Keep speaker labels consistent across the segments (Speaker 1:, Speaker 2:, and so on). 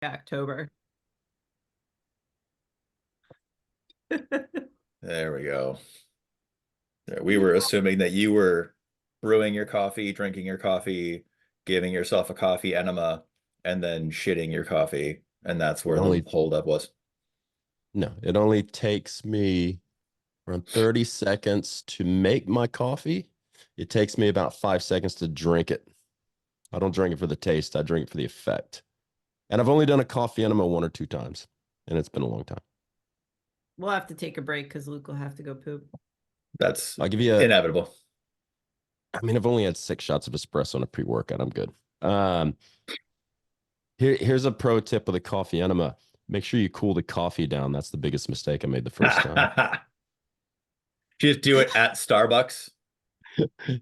Speaker 1: October.
Speaker 2: There we go. There, we were assuming that you were brewing your coffee, drinking your coffee, giving yourself a coffee enema, and then shitting your coffee. And that's
Speaker 3: It
Speaker 2: where the
Speaker 3: only
Speaker 2: holdup was.
Speaker 3: no, it only takes me around 30 seconds to make my coffee. It takes me about 5 seconds to drink it. I don't drink it for the taste, I drink it for the effect. And I've only done a coffee enema 1 or 2 times, and it's been a long time.
Speaker 1: We'll have to take a break because Luke will have to go poop.
Speaker 2: That's
Speaker 3: I'll give you
Speaker 2: inevitable.
Speaker 3: I mean, I've only had 6 shots of espresso and a pre-workout. I'm good. Here's a pro tip with a coffee enema. Make sure you cool the coffee down. That's the biggest mistake I made the first time.
Speaker 2: Just do it at Starbucks.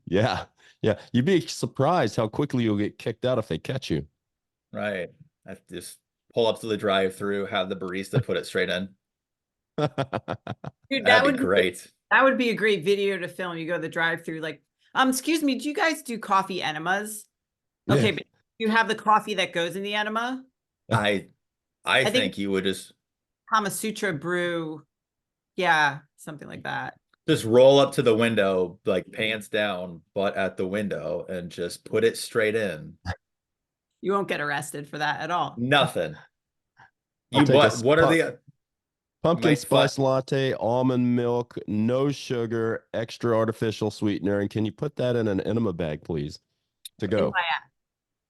Speaker 3: Yeah. Yeah. You'd be surprised how quickly you'll get kicked out if they catch you.
Speaker 2: Right. I just pull up to the drive-through, have the barista put it straight in.
Speaker 1: Dude,
Speaker 2: That'd be great.
Speaker 1: That would be a great video to film. You go to the drive-through, like, excuse me, do you guys do coffee enemas? Okay, but you have the coffee that goes in the enema?
Speaker 2: I think you would just
Speaker 1: Kama Sutra brew. Yeah, something like that.
Speaker 2: just roll up to the window, like pants down, butt at the window, and just put it straight in.
Speaker 1: You won't get arrested for that at all.
Speaker 2: Nothing.
Speaker 3: I'll take
Speaker 2: what are the
Speaker 3: pumpkin spice latte, almond milk, no sugar, extra artificial sweetener. And can you put that in an enema bag, please? To go.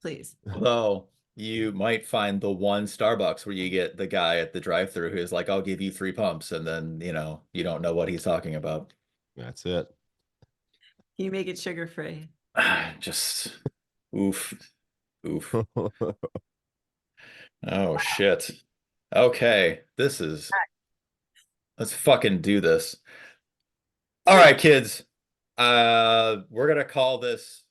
Speaker 1: Please.
Speaker 2: Although you might find the one Starbucks where you get the guy at the drive-through who's like, I'll give you 3 pumps, and then you don't know what he's talking about.
Speaker 3: That's it.
Speaker 1: Can you make it sugar-free?
Speaker 2: Just oof. Oof. Oh shit. Okay. Let's fucking do this. All right, kids. We're gonna call this.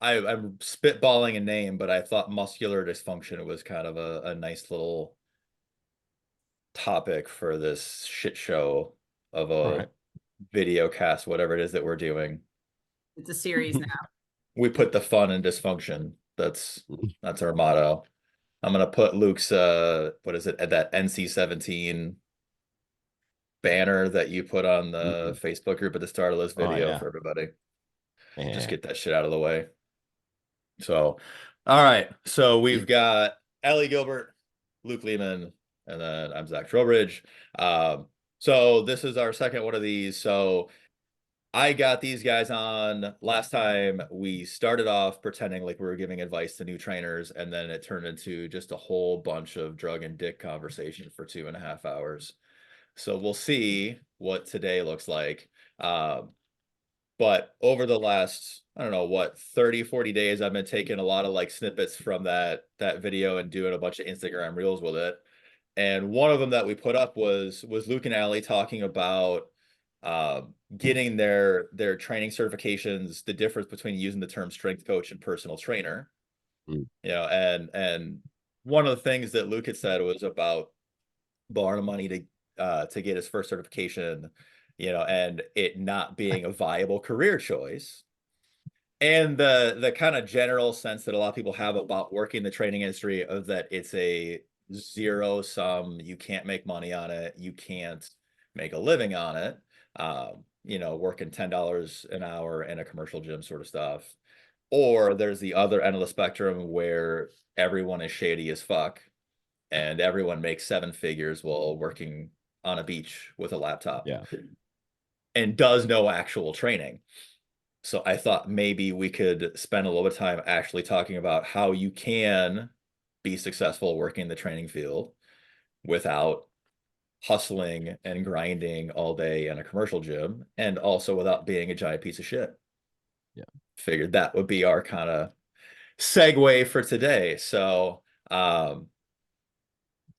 Speaker 2: I'm spitballing a name, but I thought muscular dysfunction was kind of a nice little topic for this shit show of a video cast, whatever it is that we're doing.
Speaker 1: It's a series now.
Speaker 2: We put the fun in dysfunction. That's our motto. I'm gonna put Luke's what is it, at that NC-17 banner that you put on the Facebook group at the start of this video for everybody. Just get that shit out of the way. So, all right. So we've got Ellie Gilbert, Luke Leaman, and then I'm Zach Trowbridge. So this is our second one of these. So I got these guys on last time. We started off pretending like we were giving advice to new trainers, and then it turned into just a whole bunch of drug and dick conversation for 2.5 hours. So we'll see what today looks like. But over the last, I don't know, what, 30, 40 days, I've been taking a lot of like snippets from that video and doing a bunch of Instagram reels with it. And one of them that we put up was Luke and Allie talking about getting their training certifications, the difference between using the term strength coach and personal trainer. And one of the things that Luke had said was about borrowing money to get his first certification, and it not being a viable career choice. And the kind of general sense that a lot of people have about working in the training industry of that it's a zero sum, you can't make money on it, you can't make a living on it, working $10 an hour in a commercial gym sort of stuff. Or there's the other end of the spectrum where everyone is shady as fuck and everyone makes 7 figures while working on a beach with a laptop.
Speaker 3: Yeah.
Speaker 2: And does no actual training. So I thought maybe we could spend a little bit of time actually talking about how you can be successful working in the training field without hustling and grinding all day in a commercial gym, and also without being a giant piece of shit.
Speaker 3: Yeah.
Speaker 2: Figured that would be our kind of segue for today. So,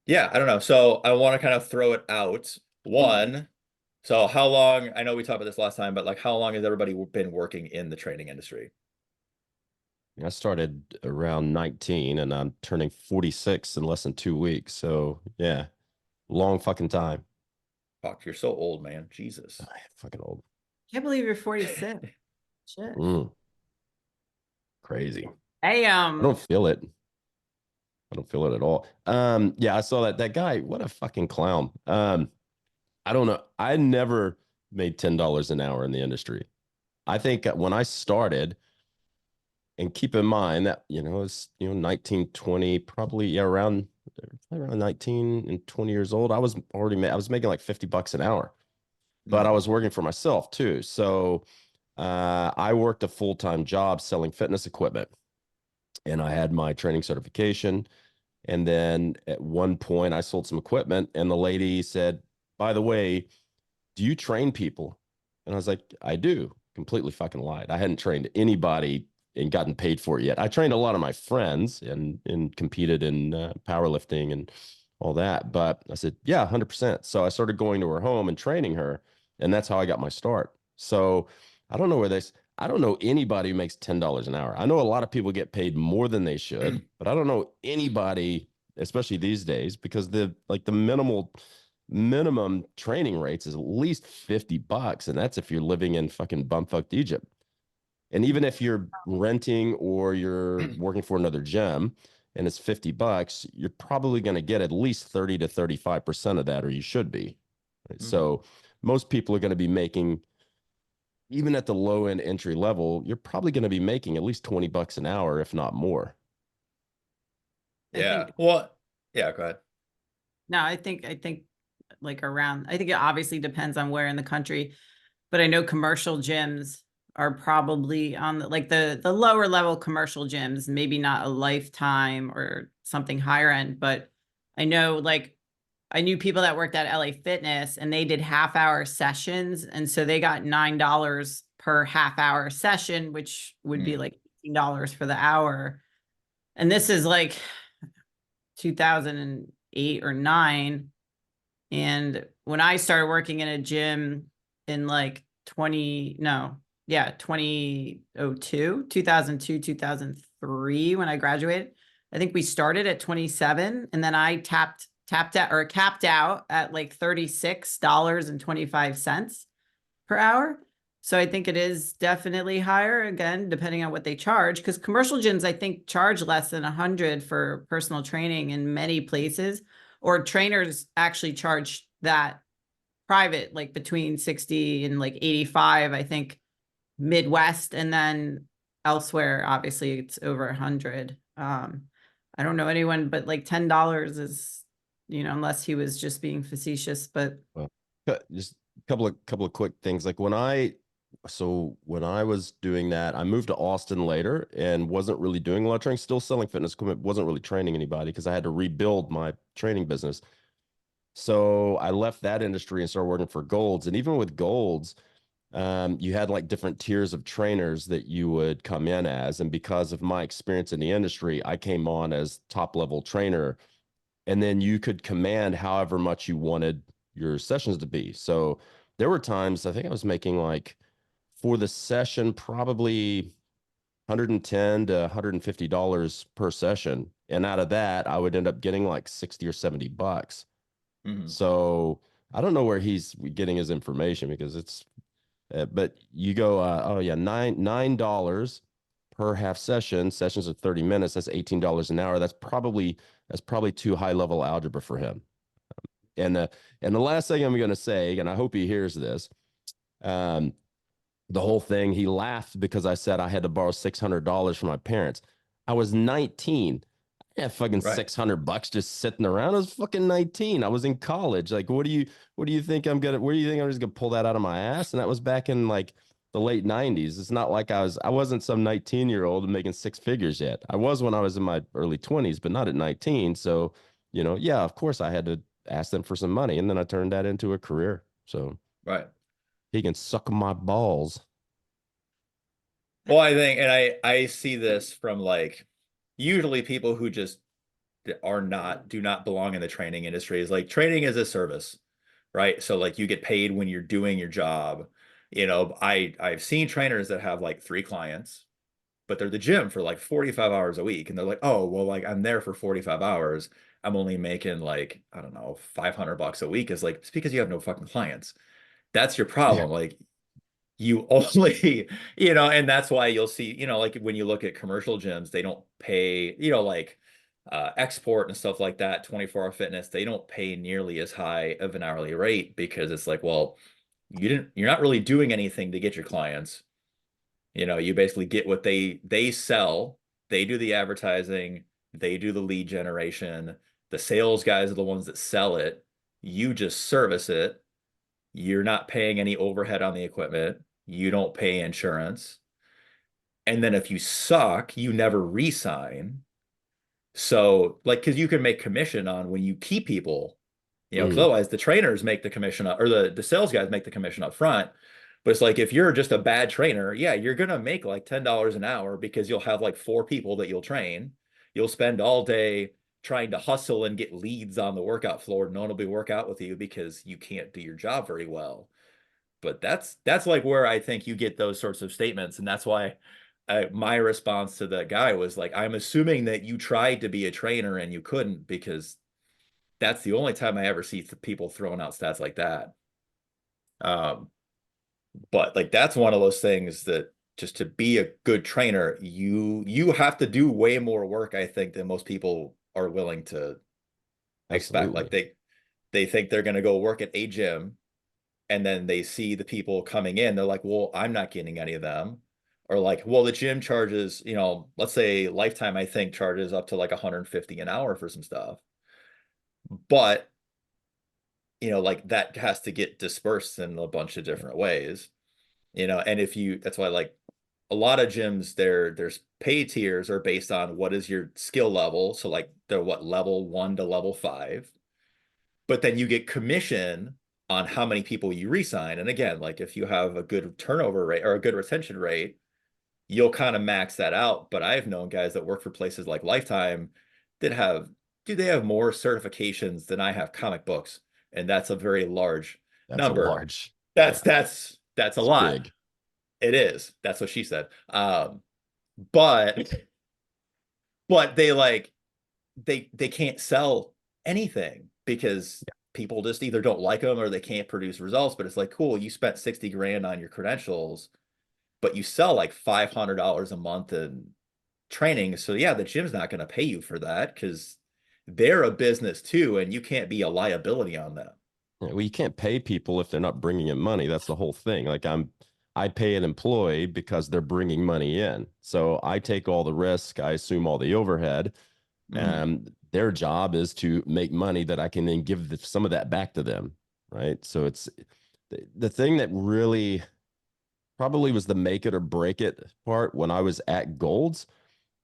Speaker 2: yeah, I don't know. So I want to kind of throw it out. One, so how long, I know we talked about this last time, but like how long has everybody been working in the training industry?
Speaker 3: I started around 19 and I'm turning 46 in less than 2 weeks. So yeah, long fucking time.
Speaker 2: Fuck, you're so old, man. Jesus.
Speaker 3: Fucking old.
Speaker 1: Can't believe you're 46. Shit.
Speaker 3: Crazy.
Speaker 1: Hey,
Speaker 3: I don't feel it. I don't feel it at all. Yeah, I saw that guy. What a fucking clown. I don't know. I never made $10 an hour in the industry. I think when I started, and keep in mind that, it's, 19, 20, probably, yeah, around 19 and 20 years old. I was making like $50 an hour, but I was working for myself too. So I worked a full-time job selling fitness equipment, and I had my training certification. And then at one point I sold some equipment, and the lady said, by the way, do you train people? And I was like, I do. Completely fucking lied. I hadn't trained anybody and gotten paid for it yet. I trained a lot of my friends and competed in powerlifting and all that. But I said, yeah, 100%. So I started going to her home and training her. And that's how I got my start. So I don't know I don't know anybody who makes $10 an hour. I know a lot of people get paid more than they should, but I don't know anybody, especially these days, because the minimum training rates is at least $50, and that's if you're living in fucking bumfucked Egypt. And even if you're renting or you're working for another gym and it's $50, you're probably going to get at least 30 to 35% of that, or you should be. Right? So most people are going to be making, even at the low end entry level, you're probably going to be making at least $20 an hour, if not more.
Speaker 2: Yeah. Well, yeah, go ahead.
Speaker 1: No, I think like around, I think it obviously depends on where in the country, but I know commercial gyms are probably on the lower level commercial gyms, maybe not a Lifetime or something higher end, but I know like I knew people that worked at LA Fitness and they did half-hour sessions. And so they got $9 per half-hour session, which would be like $18 for the hour. And this is like 2008 or 9. And when I started working in a gym in like 2002, 2003, when I graduated, I think we started at 27, and then I tapped out or capped out at like $36.25 per hour. So I think it is definitely higher, again, depending on what they charge, because commercial gyms, I think, charge less than 100 for personal training in many places, or trainers actually charge that private, like between 60 and like 85, I think, Midwest, and then elsewhere, obviously it's over 100. I don't know anyone, but like $10 is, unless he was just being facetious, but
Speaker 3: Well, just a couple of quick things. Like when I was doing that, I moved to Austin later and wasn't really doing a lot of training, still selling fitness equipment, wasn't really training anybody because I had to rebuild my training business. So I left that industry and started working for Golds. And even with Golds, you had like different tiers of trainers that you would come in as. And because of my experience in the industry, I came on as top level trainer. And then you could command however much you wanted your sessions to be. So there were times I think I was making like for the session, probably $110 to $150 per session. And out of that, I would end up getting like 60 or $70. So I don't know where he's getting his information because it's, but you go, oh yeah, $9 per half session. Sessions are 30 minutes. That's $18 an hour. That's probably too high level algebra for him. And the last thing I'm going to say, and I hope he hears this, the whole thing, he laughed because I said I had to borrow $600 from my parents. I was 19. I had fucking $600 just sitting around. I was fucking 19. I was in college. Like, what do you think where do you think I'm just gonna pull that out of my ass? And that was back in like the late 90s. It's not like I wasn't some 19-year-old making six figures yet. I was when I was in my early 20s, but not at 19. So, yeah, of course I had to ask them for some money, and then I turned that into a career. So he can suck my balls.
Speaker 2: Well, I think, and I see this from like usually people who just do not belong in the training industry. Is like training is a service, right? So like you get paid when you're doing your job. I've seen trainers that have like 3 clients, but they're the gym for like 45 hours a week, and they're like, oh well, like I'm there for 45 hours. I'm only making like, I don't know, $500 a week. Is like, it's because you have no fucking clients. That's your problem.
Speaker 3: Yeah.
Speaker 2: Like you only, and that's why you'll see, like when you look at commercial gyms, they don't pay, like export and stuff like that, 24-hour fitness, they don't pay nearly as high of an hourly rate because it's like, well, you're not really doing anything to get your clients. You basically get what they sell, they do the advertising, they do the lead generation, the sales guys are the ones that sell it, you just service it, you're not paying any overhead on the equipment, you don't pay insurance, and then if you suck, you never re-sign. So, like, because you can make commission on when you keep people, because otherwise the trainers make the commission up, or the sales guys make the commission up front. But it's like if you're just a bad trainer, yeah, you're gonna make like $10 an hour because you'll have like 4 people that you'll train. You'll spend all day trying to hustle and get leads on the workout floor. No one will be work out with you because you can't do your job very well. But that's like where I think you get those sorts of statements, and that's why my response to that guy was like, I'm assuming that you tried to be a trainer and you couldn't, because that's the only time I ever see people throwing out stats like that. But like that's one of those things that just to be a good trainer, you have to do way more work, I think, than most people are willing to expect. Like they think they're going to go work at a gym, and then they see the people coming in, they're like, well, I'm not getting any of them. Or like, well, the gym charges, let's say Lifetime, I think, charges up to like 150 an hour for some stuff. But, like that has to get dispersed in a bunch of different ways, and that's why like a lot of gyms, there's pay tiers are based on what is your skill level. So like they're level 1 to level 5, but then you get commission on how many people you resign. And again, like if you have a good turnover rate or a good retention rate, you'll kind of max that out. But I've known guys that work for places like Lifetime that they have more certifications than I have comic books. And that's a very large number. That's a lot.
Speaker 3: Big.
Speaker 2: It is. That's what she said. But they can't sell anything because people just either don't like them or they can't produce results. But it's like, cool, you spent 60 grand on your credentials, but you sell like $500 a month in training. So yeah, the gym's not going to pay you for that because they're a business too, and you can't be a liability on them.
Speaker 3: Well, you can't pay people if they're not bringing in money. That's the whole thing. Like I pay an employee because they're bringing money in. So I take all the risk. I assume all the overhead. And their job is to make money that I can then give some of that back to them. Right. So it's the thing that really probably was the make it or break it part when I was at Gold's.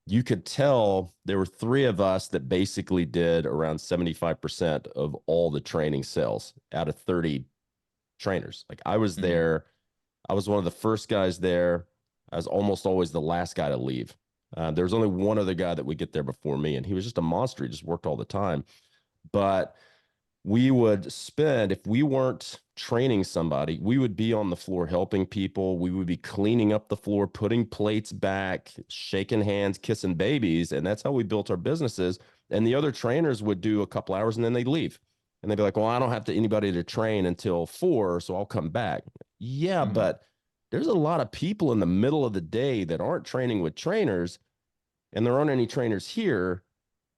Speaker 3: You could tell there were 3 of us that basically did around 75% of all the training sales out of 30 trainers. Like I was there. I was one of the first guys there. I was almost always the last guy to leave. There was only one other guy that would get there before me, and he was just a monster. He just worked all the time. But we would spend, if we weren't training somebody, we would be on the floor helping people. We would be cleaning up the floor, putting plates back, shaking hands, kissing babies. And that's how we built our businesses. And the other trainers would do a couple hours and then they'd leave. And they'd be like, well, I don't have anybody to train until 4, so I'll come back. Yeah, but there's a lot of people in the middle of the day that aren't training with trainers, and there aren't any trainers here.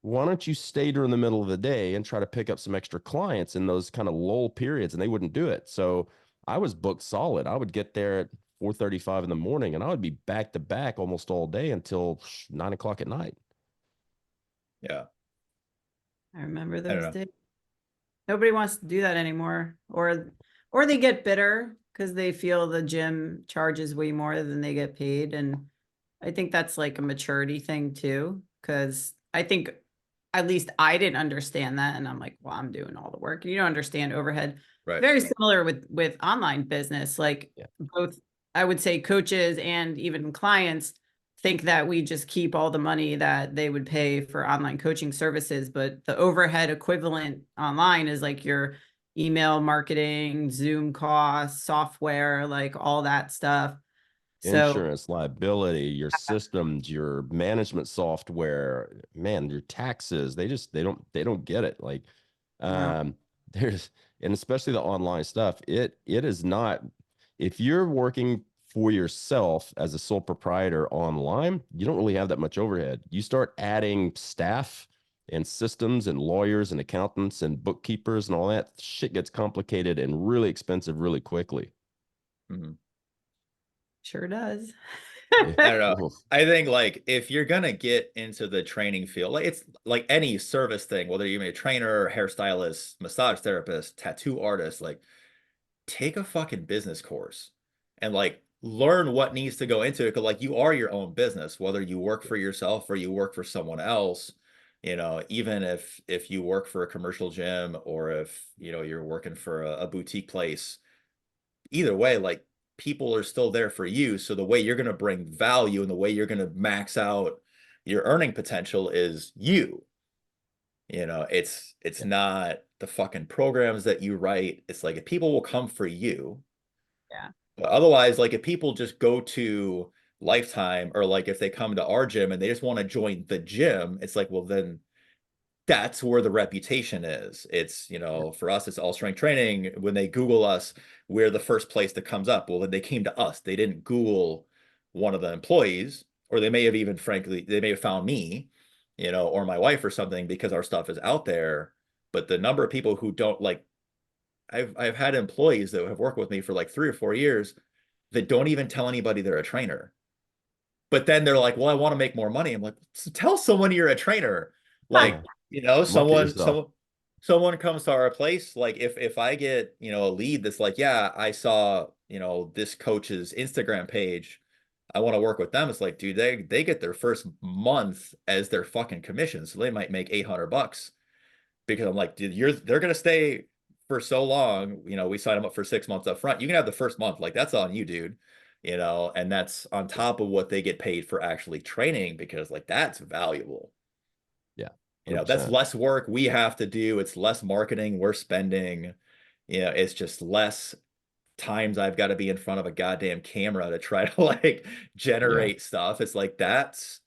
Speaker 3: Why don't you stay during the middle of the day and try to pick up some extra clients in those kind of lull periods? And they wouldn't do it. So I was booked solid. I would get there at 4:35 in the morning, and I would be back to back almost all day until 9 o'clock at night.
Speaker 2: Yeah.
Speaker 1: I remember those days. Nobody wants to do that anymore, or they get bitter because they feel the gym charges way more than they get paid. And I think that's like a maturity thing too, because I think at least I didn't understand that. And I'm like, well, I'm doing all the work. And you don't understand overhead.
Speaker 2: Right.
Speaker 1: Very similar with online business. Like both, I would say coaches and even clients think that we just keep all the money that they would pay for online coaching services. But the overhead equivalent online is like your email marketing, Zoom costs, software, like all that stuff.
Speaker 3: Insurance, liability, your systems, your management software, man, your taxes, they don't get it. Like, there's, and especially the online stuff, it is not, if you're working for yourself as a sole proprietor online, you don't really have that much overhead. You start adding staff and systems and lawyers and accountants and bookkeepers and all that shit gets complicated and really expensive really quickly.
Speaker 2: Mhm.
Speaker 1: Sure does.
Speaker 3: Yeah.
Speaker 2: I don't know. I think like if you're gonna get into the training field, like it's like any service thing, whether you're a trainer, hairstylist, massage therapist, tattoo artist, like take a fucking business course and like learn what needs to go into it. Cause like you are your own business, whether you work for yourself or you work for someone else, you know, even if you work for a commercial gym or if you know you're working for a boutique place, either way, like people are still there for you. So the way you're going to bring value and the way you're going to max out your earning potential is you. You know, it's
Speaker 3: Yeah.
Speaker 2: not the fucking programs that you write. It's like if people will come for you.
Speaker 1: Yeah.
Speaker 2: But otherwise, like if people just go to Lifetime or like if they come to our gym and they just want to join the gym, it's like, well, then that's where the reputation is. It's, you know, for us, it's All Strength Training. When they Google us, we're the first place that comes up. Well, then they came to us. They didn't Google one of the employees, or they may have even, frankly, they may have found me, you know, or my wife or something because our stuff is out there. But the number of people who don't like, I've had employees that have worked with me for like 3 or 4 years that don't even tell anybody they're a trainer. But then they're like, well, I want to make more money. I'm like, so tell someone you're a trainer. Like, you know,
Speaker 3: Market
Speaker 2: someone,
Speaker 3: yourself.
Speaker 2: someone comes to our place. Like if I get, you know, a lead that's like, yeah, I saw, you know, this coach's Instagram page. I want to work with them. It's like, dude, they get their first month as their fucking commission. So they might make $800 because I'm like, dude, they're gonna stay for so long. You know, we sign them up for 6 months up front. You can have the first month, like that's on you, dude. You know, and that's on top of what they get paid for actually training because like that's valuable.
Speaker 3: Yeah.
Speaker 2: You know, that's
Speaker 3: 100%.
Speaker 2: less work we have to do. It's less marketing we're spending. You know, it's just less times I've got to be in front of a goddamn camera to try to like
Speaker 3: Yeah.
Speaker 2: generate stuff. It's like that's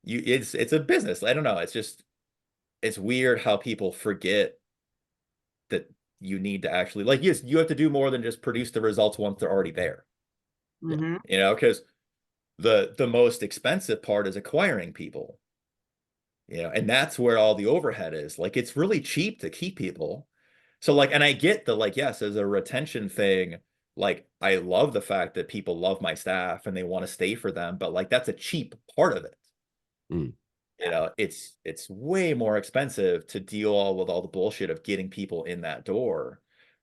Speaker 2: you it's a business. I don't know. It's just it's weird how people forget that you need to actually like yes, you have to do more than just produce the results once they're already there.
Speaker 3: Yeah.
Speaker 1: Mhm.
Speaker 2: You know, because the most expensive part is acquiring people. You know, and that's where all the overhead is. Like it's really cheap to keep people. So like, and I get the like, yes, as a retention thing, like I love the fact that people love my staff and they want to stay for them, but like that's a cheap part of it.
Speaker 3: Mm.
Speaker 2: You know, it's way more expensive to deal all with all the bullshit of getting people in that door.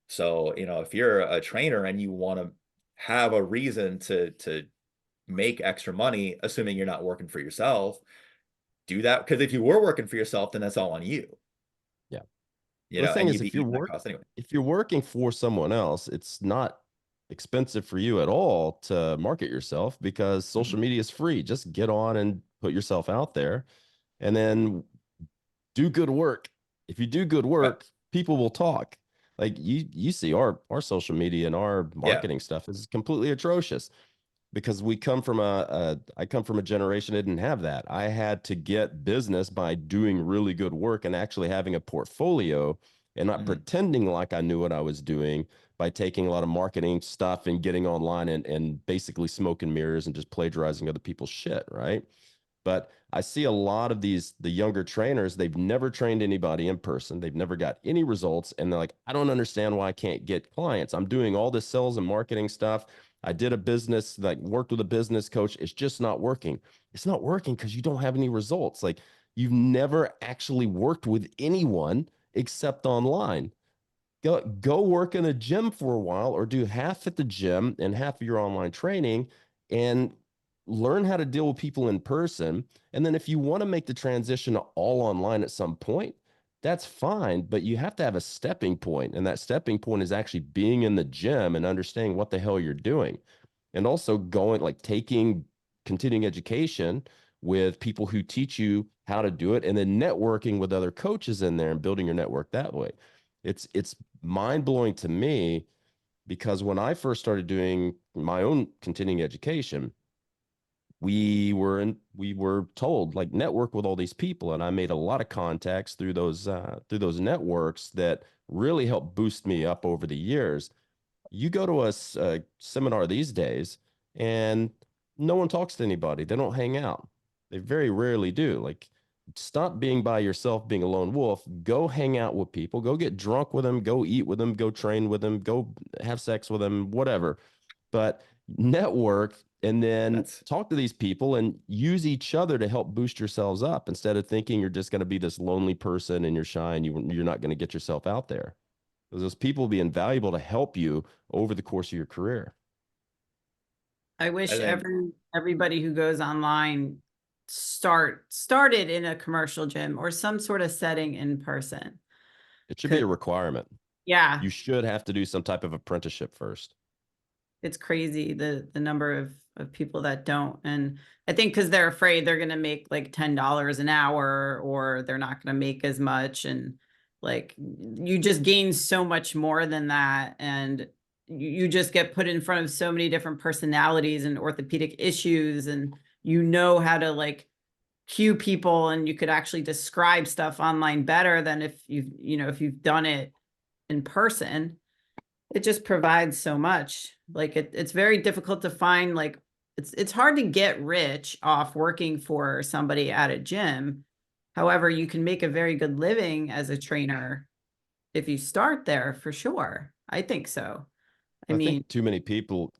Speaker 2: So, you know, if you're a trainer and you want to have a reason to make extra money, assuming you're not working for yourself, do that. Because if you were working for yourself, then that's all on you.
Speaker 3: Yeah.
Speaker 2: You
Speaker 3: The
Speaker 2: know,
Speaker 3: thing
Speaker 2: and
Speaker 3: is,
Speaker 2: you'd be eating that cost anyway.
Speaker 3: if you're working for someone else, it's not expensive for you at all to market yourself because social
Speaker 2: Mhm.
Speaker 3: media is free. Just get on and put yourself out there and then do good work. If you do good
Speaker 2: Right.
Speaker 3: work, people will talk. Like you see our social media and our
Speaker 2: Yeah.
Speaker 3: marketing stuff is completely atrocious because we come from I come from a generation that didn't have that. I had to get business by doing really good work and actually having a portfolio and not
Speaker 2: Mhm.
Speaker 3: pretending like I knew what I was doing by taking a lot of marketing stuff and getting online and basically smoke and mirrors and just plagiarizing other people's shit, right? But I see a lot of the younger trainers, they've never trained anybody in person. They've never got any results. And they're like, I don't understand why I can't get clients. I'm doing all this sales and marketing stuff. I did a business, like worked with a business coach. It's just not working. It's not working because you don't have any results. Like you've never actually worked with anyone except online. Go work in a gym for a while or do half at the gym and half of your online training and learn how to deal with people in person. And then if you want to make the transition to all online at some point, that's fine, but you have to have a stepping point, and that stepping point is actually being in the gym and understanding what the hell you're doing, and also going like taking continuing education with people who teach you how to do it, and then networking with other coaches in there and building your network that way. It's mind blowing to me because when I first started doing my own continuing education, we were told like network with all these people, and I made a lot of contacts through those networks that really helped boost me up over the years. You go to a seminar these days, and no one talks to anybody. They don't hang out. They very rarely do. Like stop being by yourself, being a lone wolf. Go hang out with people, go get drunk with them, go eat with them, go train with them, go have sex with them, whatever. But network and then
Speaker 2: That's
Speaker 3: talk to these people and use each other to help boost yourselves up instead of thinking you're just going to be this lonely person and you're shy and you're not going to get yourself out there. Because those people will be invaluable to help you over the course of your career.
Speaker 1: I wish
Speaker 2: I think
Speaker 1: everybody who goes online started in a commercial gym or some sort of setting in person.
Speaker 3: It should be a
Speaker 1: 'Cause,
Speaker 3: requirement.
Speaker 1: yeah,
Speaker 3: You should have to do some type of apprenticeship first.
Speaker 1: it's crazy the number of people that don't. And I think because they're afraid they're gonna make like $10 an hour or they're not gonna make as much. And like you just gain so much more than that. And you just get put in front of so many different personalities and orthopedic issues, and you know how to like cue people, and you could actually describe stuff online better than if if you've done it in person. It just provides so much. Like it's very difficult to find, like it's hard to get rich off working for somebody at a gym. However, you can make a very good living as a trainer if you start there, for sure. I think so. I
Speaker 3: I
Speaker 1: mean,
Speaker 3: think too many people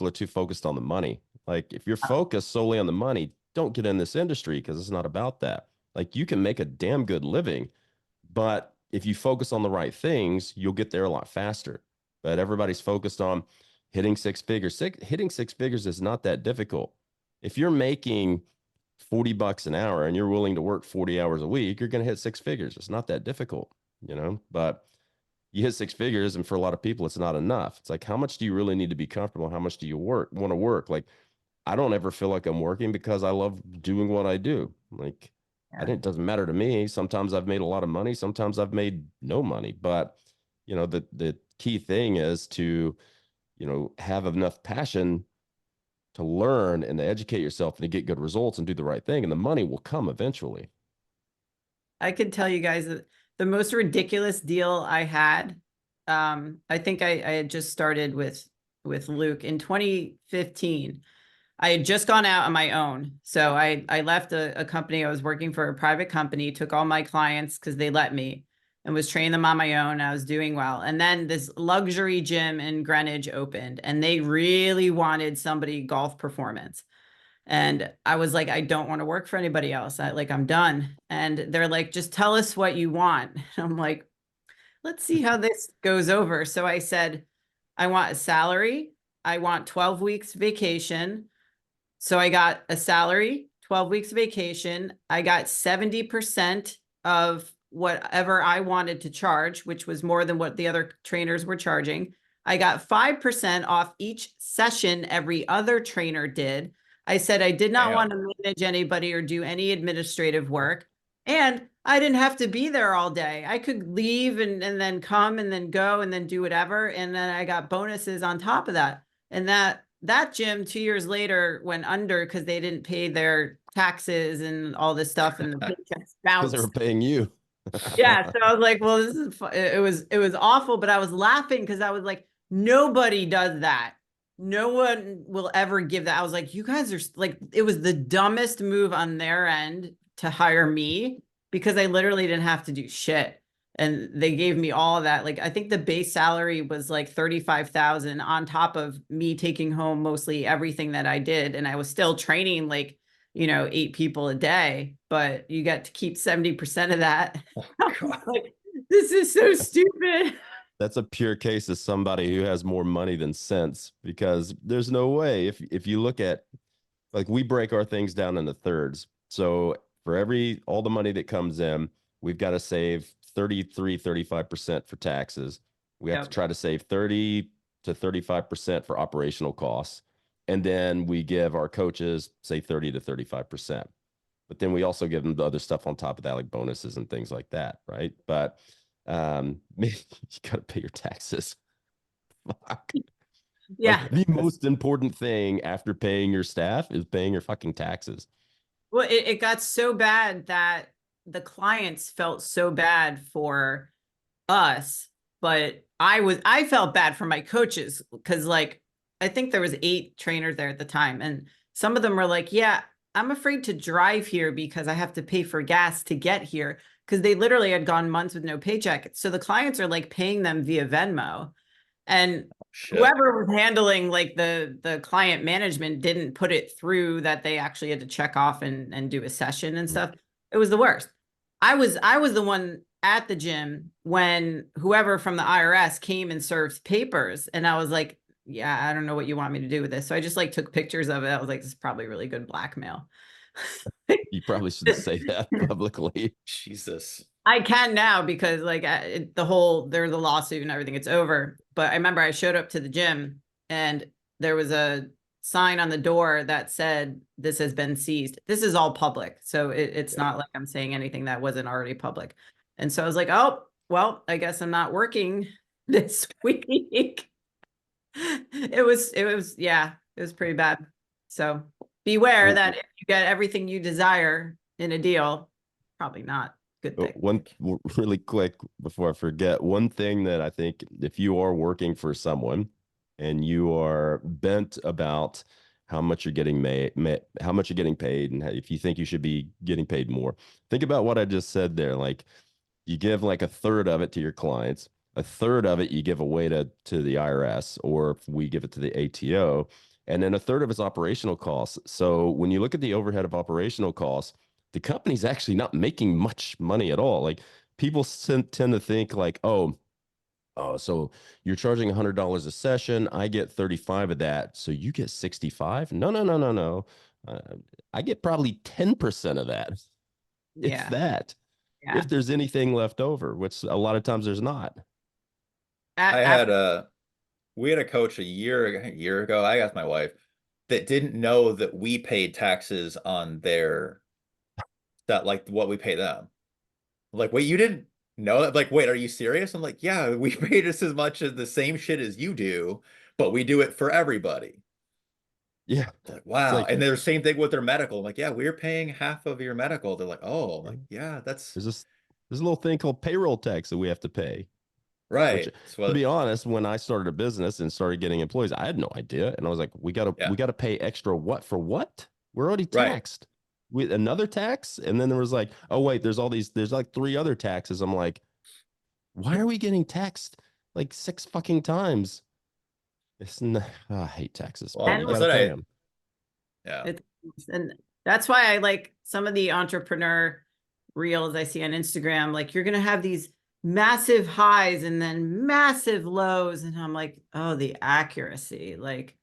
Speaker 3: are too focused on the money. Like if you're focused solely on the money, don't get in this industry because it's not about that. Like you can make a damn good living, but if you focus on the right things, you'll get there a lot faster. But everybody's focused on hitting six figures. Hitting six figures is not that difficult. If you're making $40 an hour and you're willing to work 40 hours a week, you're going to hit six figures. It's not that difficult, but you hit six figures and for a lot of people it's not enough. It's like, how much do you really need to be comfortable? How much do you want to work? Like, I don't ever feel like I'm working because I love doing what I do. Like, I
Speaker 1: yeah.
Speaker 3: think it doesn't matter to me. Sometimes I've made a lot of money, sometimes I've made no money, but the key thing is to have enough passion to learn and to educate yourself and to get good results and do the right thing, and the money will come eventually.
Speaker 1: I could tell you guys that the most ridiculous deal I had, I think I had just started with Luke in 2015. I had just gone out on my own. So I left a company. I was working for a private company, took all my clients because they let me, and was training them on my own. I was doing well. And then this luxury gym in Greenwich opened, and they really wanted somebody golf performance. And I was like, I don't want to work for anybody else. I'm done. And they're like, just tell us what you want. And I'm like, let's see how this goes over. So I said, I want a salary. I want 12 weeks vacation. So I got a salary, 12 weeks vacation. I got 70% of whatever I wanted to charge, which was more than what the other trainers were charging. I got 5% off each session every other trainer did. I said I did not want
Speaker 2: damn.
Speaker 1: to manage anybody or do any administrative work. And I didn't have to be there all day. I could leave and then come and then go and then do whatever. And then I got bonuses on top of that. And that gym 2 years later went under because they didn't pay their taxes and all this stuff, and the paychecks
Speaker 3: Because they were
Speaker 1: bounced.
Speaker 3: paying you.
Speaker 1: Yeah, so I was like, well, this is it was awful, but I was laughing because I was like, nobody does that. No one will ever give that. I was like, you guys are like, it was the dumbest move on their end to hire me because I literally didn't have to do shit. And they gave me all of that. Like, I think the base salary was like 35,000 on top of me taking home mostly everything that I did. And I was still training like, 8 people a day, but you get to keep 70% of that. I was
Speaker 2: God.
Speaker 1: like, this is so stupid.
Speaker 3: That's a pure case of somebody who has more money than sense, because there's no way, if you look at, like, we break our things down into thirds. So for all the money that comes in, we've got to save 35% for taxes. We have to
Speaker 1: Yep.
Speaker 3: try to save 30 to 35% for operational costs. And then we give our coaches, say, 30 to 35%. But then we also give them the other stuff on top of that, like bonuses and things like that, right? But you got to pay your taxes. Fuck.
Speaker 1: Yeah.
Speaker 3: Like, the most important thing after paying your staff is paying your fucking taxes.
Speaker 1: Well, it got so bad that the clients felt so bad for us, but I felt bad for my coaches because, like, I think there was 8 trainers there at the time, and some of them were like, yeah, I'm afraid to drive here because I have to pay for gas to get here, because they literally had gone months with no paycheck. So the clients are like paying them via Venmo. And
Speaker 2: Shit.
Speaker 1: whoever was handling like the client management didn't put it through that they actually had to check off and do a session and stuff. It was the worst. I was the one at the gym when whoever from the IRS came and served papers, and I was like, yeah, I don't know what you want me to do with this. So I just like took pictures of it. I was like, this is probably really good blackmail.
Speaker 3: You probably shouldn't say that publicly.
Speaker 2: Jesus.
Speaker 1: I can now because like there's a lawsuit and everything, it's over. But I remember I showed up to the gym and there was a sign on the door that said, this has been seized. This is all public. So it's not like I'm saying anything that wasn't already public. And so I was like, oh, well, I guess I'm not working this week. It was pretty bad. So beware that if you get everything you desire in a deal, probably not a good thing.
Speaker 3: One really quick before I forget, one thing that I think if you are working for someone and you are bent about how much you're getting how much you're getting paid, and if you think you should be getting paid more, think about what I just said there. Like you give like a third of it to your clients, a third of it you give away to the IRS, or if we give it to the ATO, and then a third of it's operational costs. So when you look at the overhead of operational costs, the company's actually not making much money at all. Like people tend to think like, oh, so you're charging $100 a session. I get 35 of that. So you get 65? No. I get probably 10% of that. It's that.
Speaker 1: Yeah.
Speaker 3: If there's anything left over, which a lot of times there's not.
Speaker 2: We had a coach a year ago. I asked my wife that didn't know that we paid taxes on that like what we pay them. Like, wait, you didn't know that? Like, wait, are you serious? I'm like, yeah, we pay just as much as the same shit as you do, but we do it for everybody.
Speaker 3: Yeah.
Speaker 2: Like, wow.
Speaker 3: Like,
Speaker 2: and they're the same thing with their medical. I'm like, yeah, we're paying half of your medical. They're like, oh, I'm like, yeah,
Speaker 3: there's a little thing called payroll tax that we have to pay.
Speaker 2: right.
Speaker 3: Which, to be honest, when I started a business and started getting employees, I had no idea, and I was like, we gotta pay extra what for what? We're already taxed. With another tax, and then there was like, oh wait, there's like 3 other taxes. I'm like, why are we getting taxed like 6 fucking times? I hate taxes.
Speaker 2: Well,
Speaker 3: But you gotta pay them.
Speaker 2: Yeah.
Speaker 1: And that's why I like some of the entrepreneur reels I see on Instagram. Like you're gonna have these massive highs and then massive lows, and I'm like, oh, the accuracy. Like,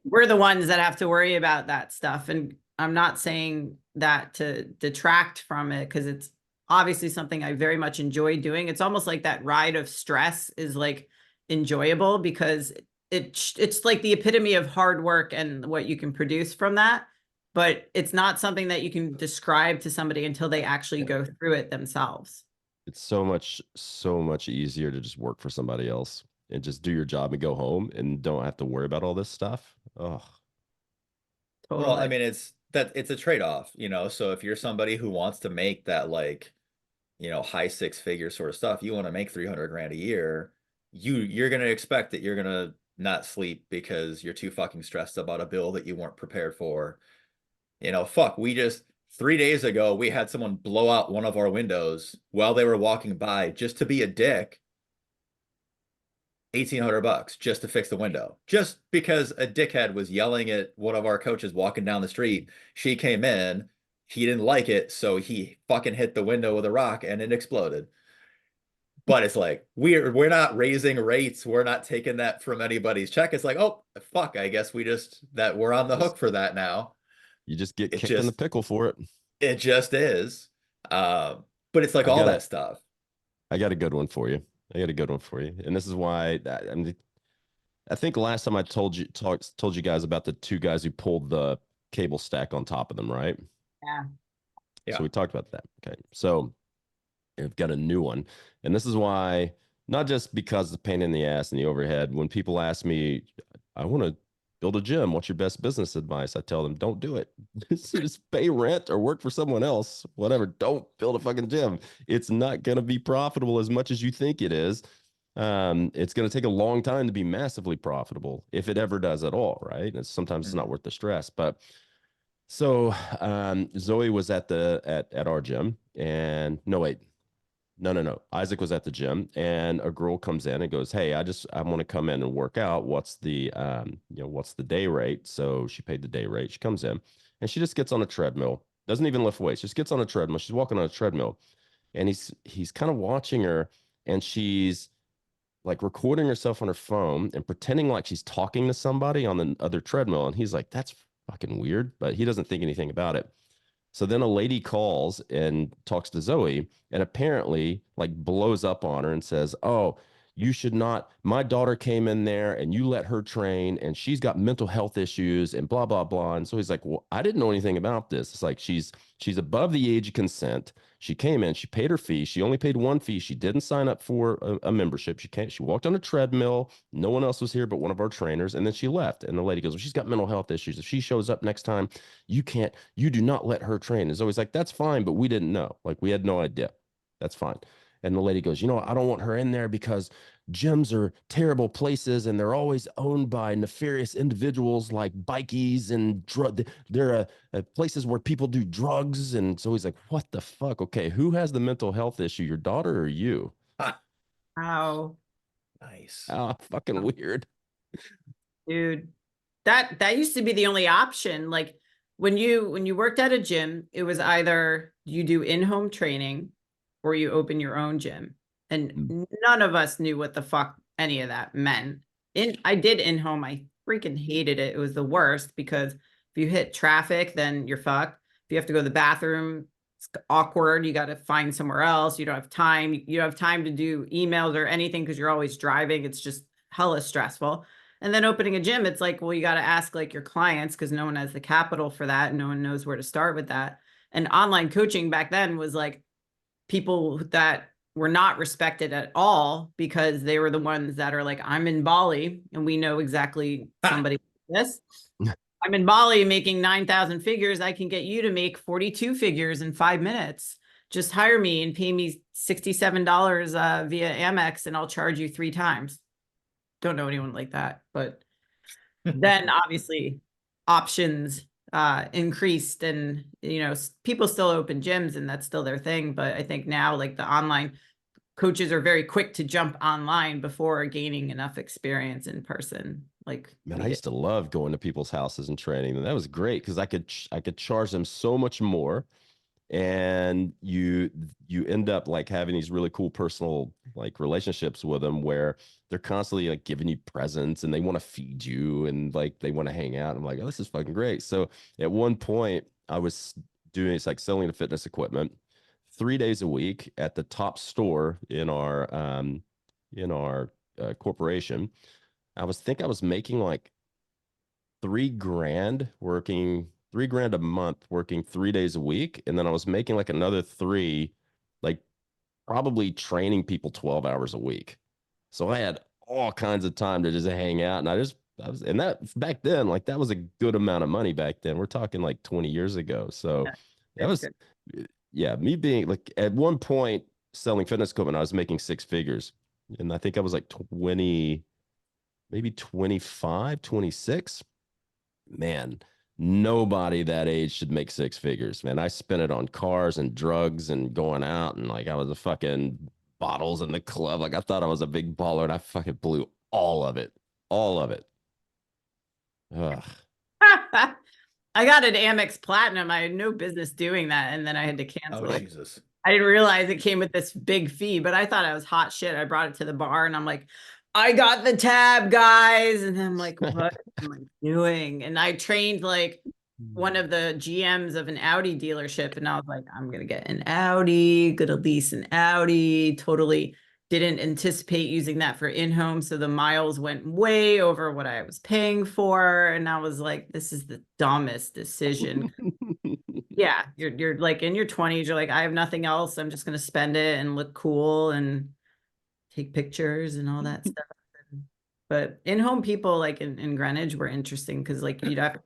Speaker 1: we're the ones that have to worry about that stuff. And I'm not saying that to detract from it, because it's obviously something I very much enjoy doing. It's almost like that ride of stress is like enjoyable, because it's like the epitome of hard work and what you can produce from that. But it's not something that you can describe to somebody until they actually go through it themselves.
Speaker 3: It's so much easier to just work for somebody else and just do your job and go home and don't have to worry about all this stuff. Oh,
Speaker 1: Totally.
Speaker 2: Well, I mean, it's a trade-off, so if you're somebody who wants to make that like, high 6-figure sort of stuff, you want to make 300 grand a year, you're going to expect that you're going to not sleep because you're too fucking stressed about a bill that you weren't prepared for. Fuck, 3 days ago, we had someone blow out one of our windows while they were walking by just to be a dick. $1,800 just to fix the window, just because a dickhead was yelling at one of our coaches walking down the street. She came in, he didn't like it, so he fucking hit the window with a rock and it exploded. But it's like, we're not raising rates, we're not taking that from anybody's check. It's like, oh fuck, I guess we're on the hook for that now.
Speaker 3: You just get kicked in the pickle for it.
Speaker 2: It just is. But it's like all that stuff.
Speaker 3: I got a good one for you. And this is why I think last time I told you guys about the 2 guys who pulled the cable stack on top of them, right?
Speaker 1: Yeah.
Speaker 3: So we talked about that. Okay. So I've got a new one. And this is why, not just because the pain in the ass and the overhead, when people ask me, I want to build a gym, what's your best business advice? I tell them, don't do it. Just pay rent or work for someone else, whatever. Don't build a fucking gym. It's not going to be profitable as much as you think it is. It's going to take a long time to be massively profitable, if it ever does at all, right? And sometimes it's not worth the stress. But So Zoe was at at our gym, and no, wait, no. Isaac was at the gym, and a girl comes in and goes, "Hey, I want to come in and work out. What's the what's the day rate?" So she paid the day rate. She comes in, and she just gets on a treadmill. Doesn't even lift weights. Just gets on a treadmill. She's walking on a treadmill, and he's kind of watching her, and she's like recording herself on her phone and pretending like she's talking to somebody on the other treadmill. And he's like, "That's fucking weird," but he doesn't think anything about it. So then a lady calls and talks to Zoe and apparently like blows up on her and says, "Oh, you should not. My daughter came in there and you let her train and she's got mental health issues and blah, blah, blah." And so he's like, "Well, I didn't know anything about this." It's like she's above the age of consent. She came in, she paid her fee. She only paid one fee. She didn't sign up for a membership. She walked on a treadmill. No one else was here but one of our trainers. And then she left. And the lady goes, "Well, she's got mental health issues. If she shows up next time, you do not let her train." It's always like, "That's fine, but we didn't know. Like, we had no idea. That's fine." And the lady goes, "I don't want her in there because gyms are terrible places and they're always owned by nefarious individuals like bikies and they're places where people do drugs." And so he's like, "What the fuck? Okay, who has the mental health issue, your daughter or you?"
Speaker 2: Ah,
Speaker 1: Wow,
Speaker 2: nice.
Speaker 3: Ah, fucking weird.
Speaker 1: dude. That used to be the only option. Like when you worked at a gym, it was either you do in-home training or you open your own gym. And none of us knew what the fuck any of that meant. I did in-home. I freaking hated it. It was the worst because if you hit traffic, then you're fucked. If you have to go to the bathroom, it's awkward. You got to find somewhere else. You don't have time. You don't have time to do emails or anything because you're always driving. It's just hella stressful. And then opening a gym, it's like, well, you got to ask like your clients because no one has the capital for that. And no one knows where to start with that. And online coaching back then was like people that were not respected at all because they were the ones that are like, "I'm in Bali and we know exactly somebody like this. I'm in Bali making 9,000 figures. I can get you to make 42 figures in 5 minutes. Just hire me and pay me $67 via Amex and I'll charge you 3 times." Don't know anyone like that, but then obviously options increased and people still open gyms and that's still their thing, but I think now like the online coaches are very quick to jump online before gaining enough experience in person like
Speaker 3: Man,
Speaker 1: we
Speaker 3: I
Speaker 1: did.
Speaker 3: used to love going to people's houses and training them. That was great because I could charge them so much more, and you end up like having these really cool personal like relationships with them where they're constantly like giving you presents and they want to feed you and like they want to hang out. I'm like, "Oh, this is fucking great." So at one point I was doing it's like selling the fitness equipment 3 days a week at the top store in our corporation. I was making like 3 grand working 3 grand a month working 3 days a week. And then I was making like another three, like probably training people 12 hours a week. So I had all kinds of time to just hang out. And and that back then, like that was a good amount of money back then. We're talking like 20 years ago. So
Speaker 1: Yeah,
Speaker 3: that
Speaker 1: it's
Speaker 3: was,
Speaker 1: good.
Speaker 3: yeah, me being like at one point selling fitness equipment, I was making 6 figures. And I think I was like 20, maybe 25, 26. Man, nobody that age should make 6 figures, man. I spent it on cars and drugs and going out, and like I was a fucking bottles in the club. Like I thought I was a big baller, and I fucking blew all of it. All of it. Ugh.
Speaker 1: I got an Amex Platinum. I had no business doing that and then I had to
Speaker 2: Oh,
Speaker 1: cancel it.
Speaker 2: Jesus.
Speaker 1: I didn't realize it came with this big fee, but I thought I was hot shit. I brought it to the bar and I'm like, "I got the tab, guys." And I'm like, "What am I doing?" And I trained like one of the GMs of an Audi dealership. And I was like, "I'm going to get an Audi, going to lease an Audi." Totally didn't anticipate using that for in-home. So the miles went way over what I was paying for. And I was like, this is the dumbest decision. Yeah, you're like in your 20s, you're like, "I have nothing else. I'm just gonna spend it and look cool and take pictures and all that stuff." But in-home people like in Greenwich were interesting because like you'd have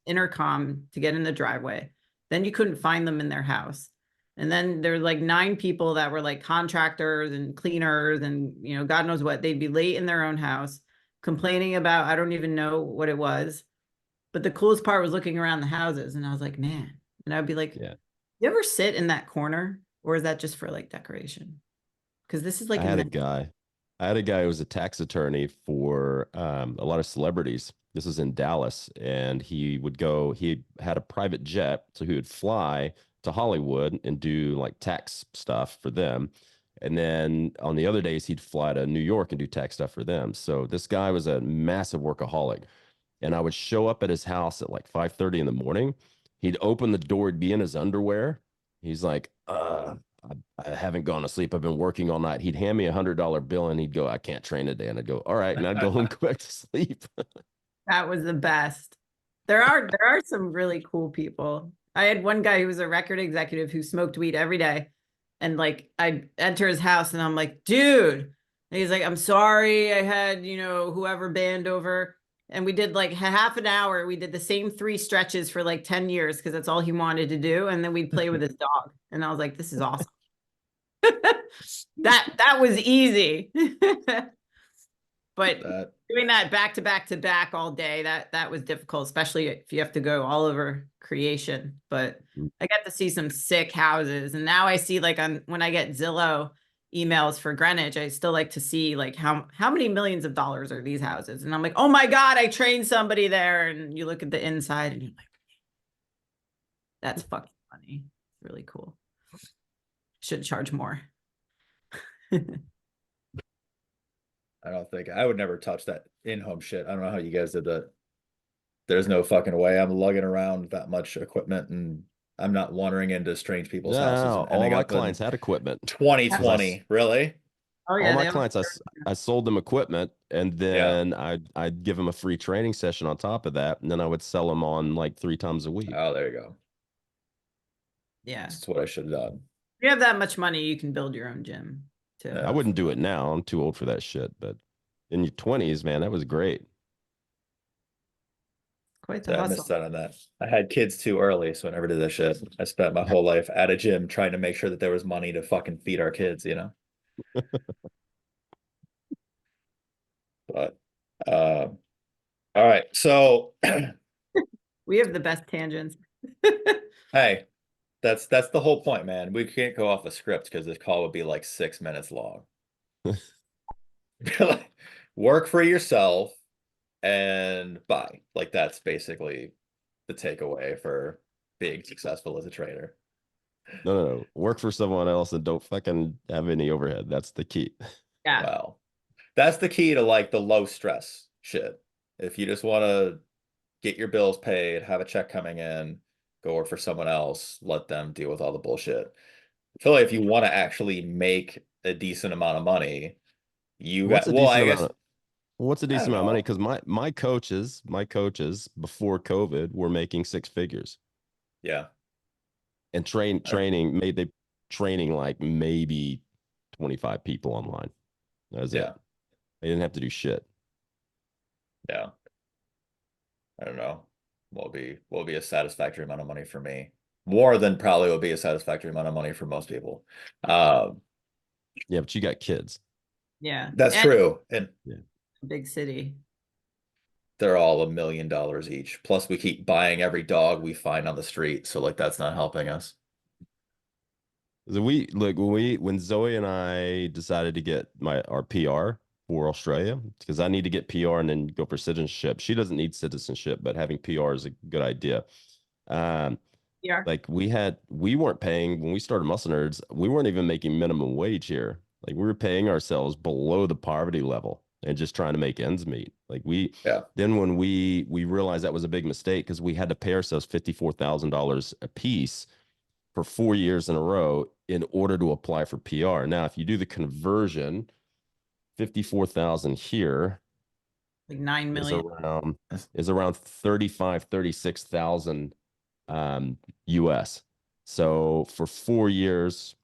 Speaker 1: intercom to get in the driveway. Then you couldn't find them in their house. And then there were like 9 people that were like contractors and cleaners and God knows what. They'd be late in their own house, complaining about I don't even know what it was. But the coolest part was looking around the houses, and I was like, man. And I'd be like,
Speaker 3: Yeah.
Speaker 1: you ever sit in that corner, or is that just for like decoration? Because this is like
Speaker 3: I had a guy. I had a guy who was a tax attorney for a lot of celebrities. This was in Dallas, and he would go. He had a private jet, so he would fly to Hollywood and do like tax stuff for them. And then on the other days, he'd fly to New York and do tax stuff for them. So this guy was a massive workaholic. And I would show up at his house at like 5:30 in the morning. He'd open the door, he'd be in his underwear. He's like, I haven't gone to sleep. I've been working all night. He'd hand me $100 bill and he'd go, I can't train today. And I'd go, all right. And I'd go home, go back to sleep.
Speaker 1: that was the best. There are some really cool people. I had one guy who was a record executive who smoked weed every day. And like I'd enter his house and I'm like, dude. And he's like, I'm sorry, I had, whoever band over. And we did like half an hour. We did the same 3 stretches for like 10 years because that's all he wanted to do. And then we'd play with his dog. And I was like, this is awesome. that was easy. But doing that back to back to back all day, that was difficult, especially if you have to go all over creation. But I got to see some sick houses. And now I see like when I get Zillow emails for Greenwich, I still like to see like how many millions of dollars are these houses. And I'm like, oh my God, I trained somebody there. And you look at the inside and you're like, that's fucking funny. It's really cool. Should charge more.
Speaker 2: I don't think I would never touch that in-home shit. I don't know how you guys did that. There's no fucking way I'm lugging around that much equipment, and I'm not wandering into strange people's houses.
Speaker 3: No,
Speaker 2: And
Speaker 3: all
Speaker 2: ending
Speaker 3: my
Speaker 2: up in
Speaker 3: clients had equipment.
Speaker 2: 2020, really?
Speaker 1: Oh yeah,
Speaker 3: All my clients, I sold them equipment, and then I'd give them a free training session on top of that, and then I would sell them on like 3 times a week.
Speaker 2: Oh, there you go.
Speaker 1: Yeah,
Speaker 2: That's what I should have done.
Speaker 1: If you have that much money, you can build your own gym too.
Speaker 3: I wouldn't do it now. I'm too old for that shit. But in your 20s, man, that was great.
Speaker 1: Quite the
Speaker 2: I
Speaker 1: hustle.
Speaker 2: missed out on that. I had kids too early, so I never did that shit. I spent my whole life at a gym trying to make sure that there was money to fucking feed our kids, But all right, so
Speaker 1: we have the best tangents.
Speaker 2: hey, that's the whole point, man. We can't go off a script because this call would be like 6 minutes long. Work for yourself and buy. Like that's basically the takeaway for being successful as a trader.
Speaker 3: No. Work for someone else and don't fucking have any overhead. That's the key.
Speaker 1: Yeah.
Speaker 2: Well, that's the key to like the low stress shit. If you just want to get your bills paid, have a check coming in, go work for someone else, let them deal with all the bullshit. I feel like if you want to actually make a decent amount of money,
Speaker 3: What's a decent amount of money? Because my coaches before COVID were making 6 figures.
Speaker 2: Yeah.
Speaker 3: And training like maybe 25 people online. That was it. They didn't have to do shit.
Speaker 2: Yeah. I don't know. Will be a satisfactory amount of money for me. More than probably will be a satisfactory amount of money for most people.
Speaker 3: Yeah, but you got kids.
Speaker 1: Yeah.
Speaker 2: That's true. And
Speaker 1: big city.
Speaker 2: They're all $1 million each. Plus we keep buying every dog we find on the street. So like that's not helping us.
Speaker 3: So when Zoe and I decided to get our PR for Australia, because I need to get PR and then go for citizenship. She doesn't need citizenship, but having PR is a good idea.
Speaker 1: Yeah.
Speaker 3: Like we weren't paying when we started Muscle Nerds, we weren't even making minimum wage here. Like we were paying ourselves below the poverty level and just trying to make ends meet. Like then when we realized that was a big mistake because we had to pay ourselves $54,000 a piece for 4 years in a row in order to apply for PR. Now, if you do the conversion, 54,000 here,
Speaker 1: like 9 million
Speaker 3: is around 36,000 US. So for 4 years,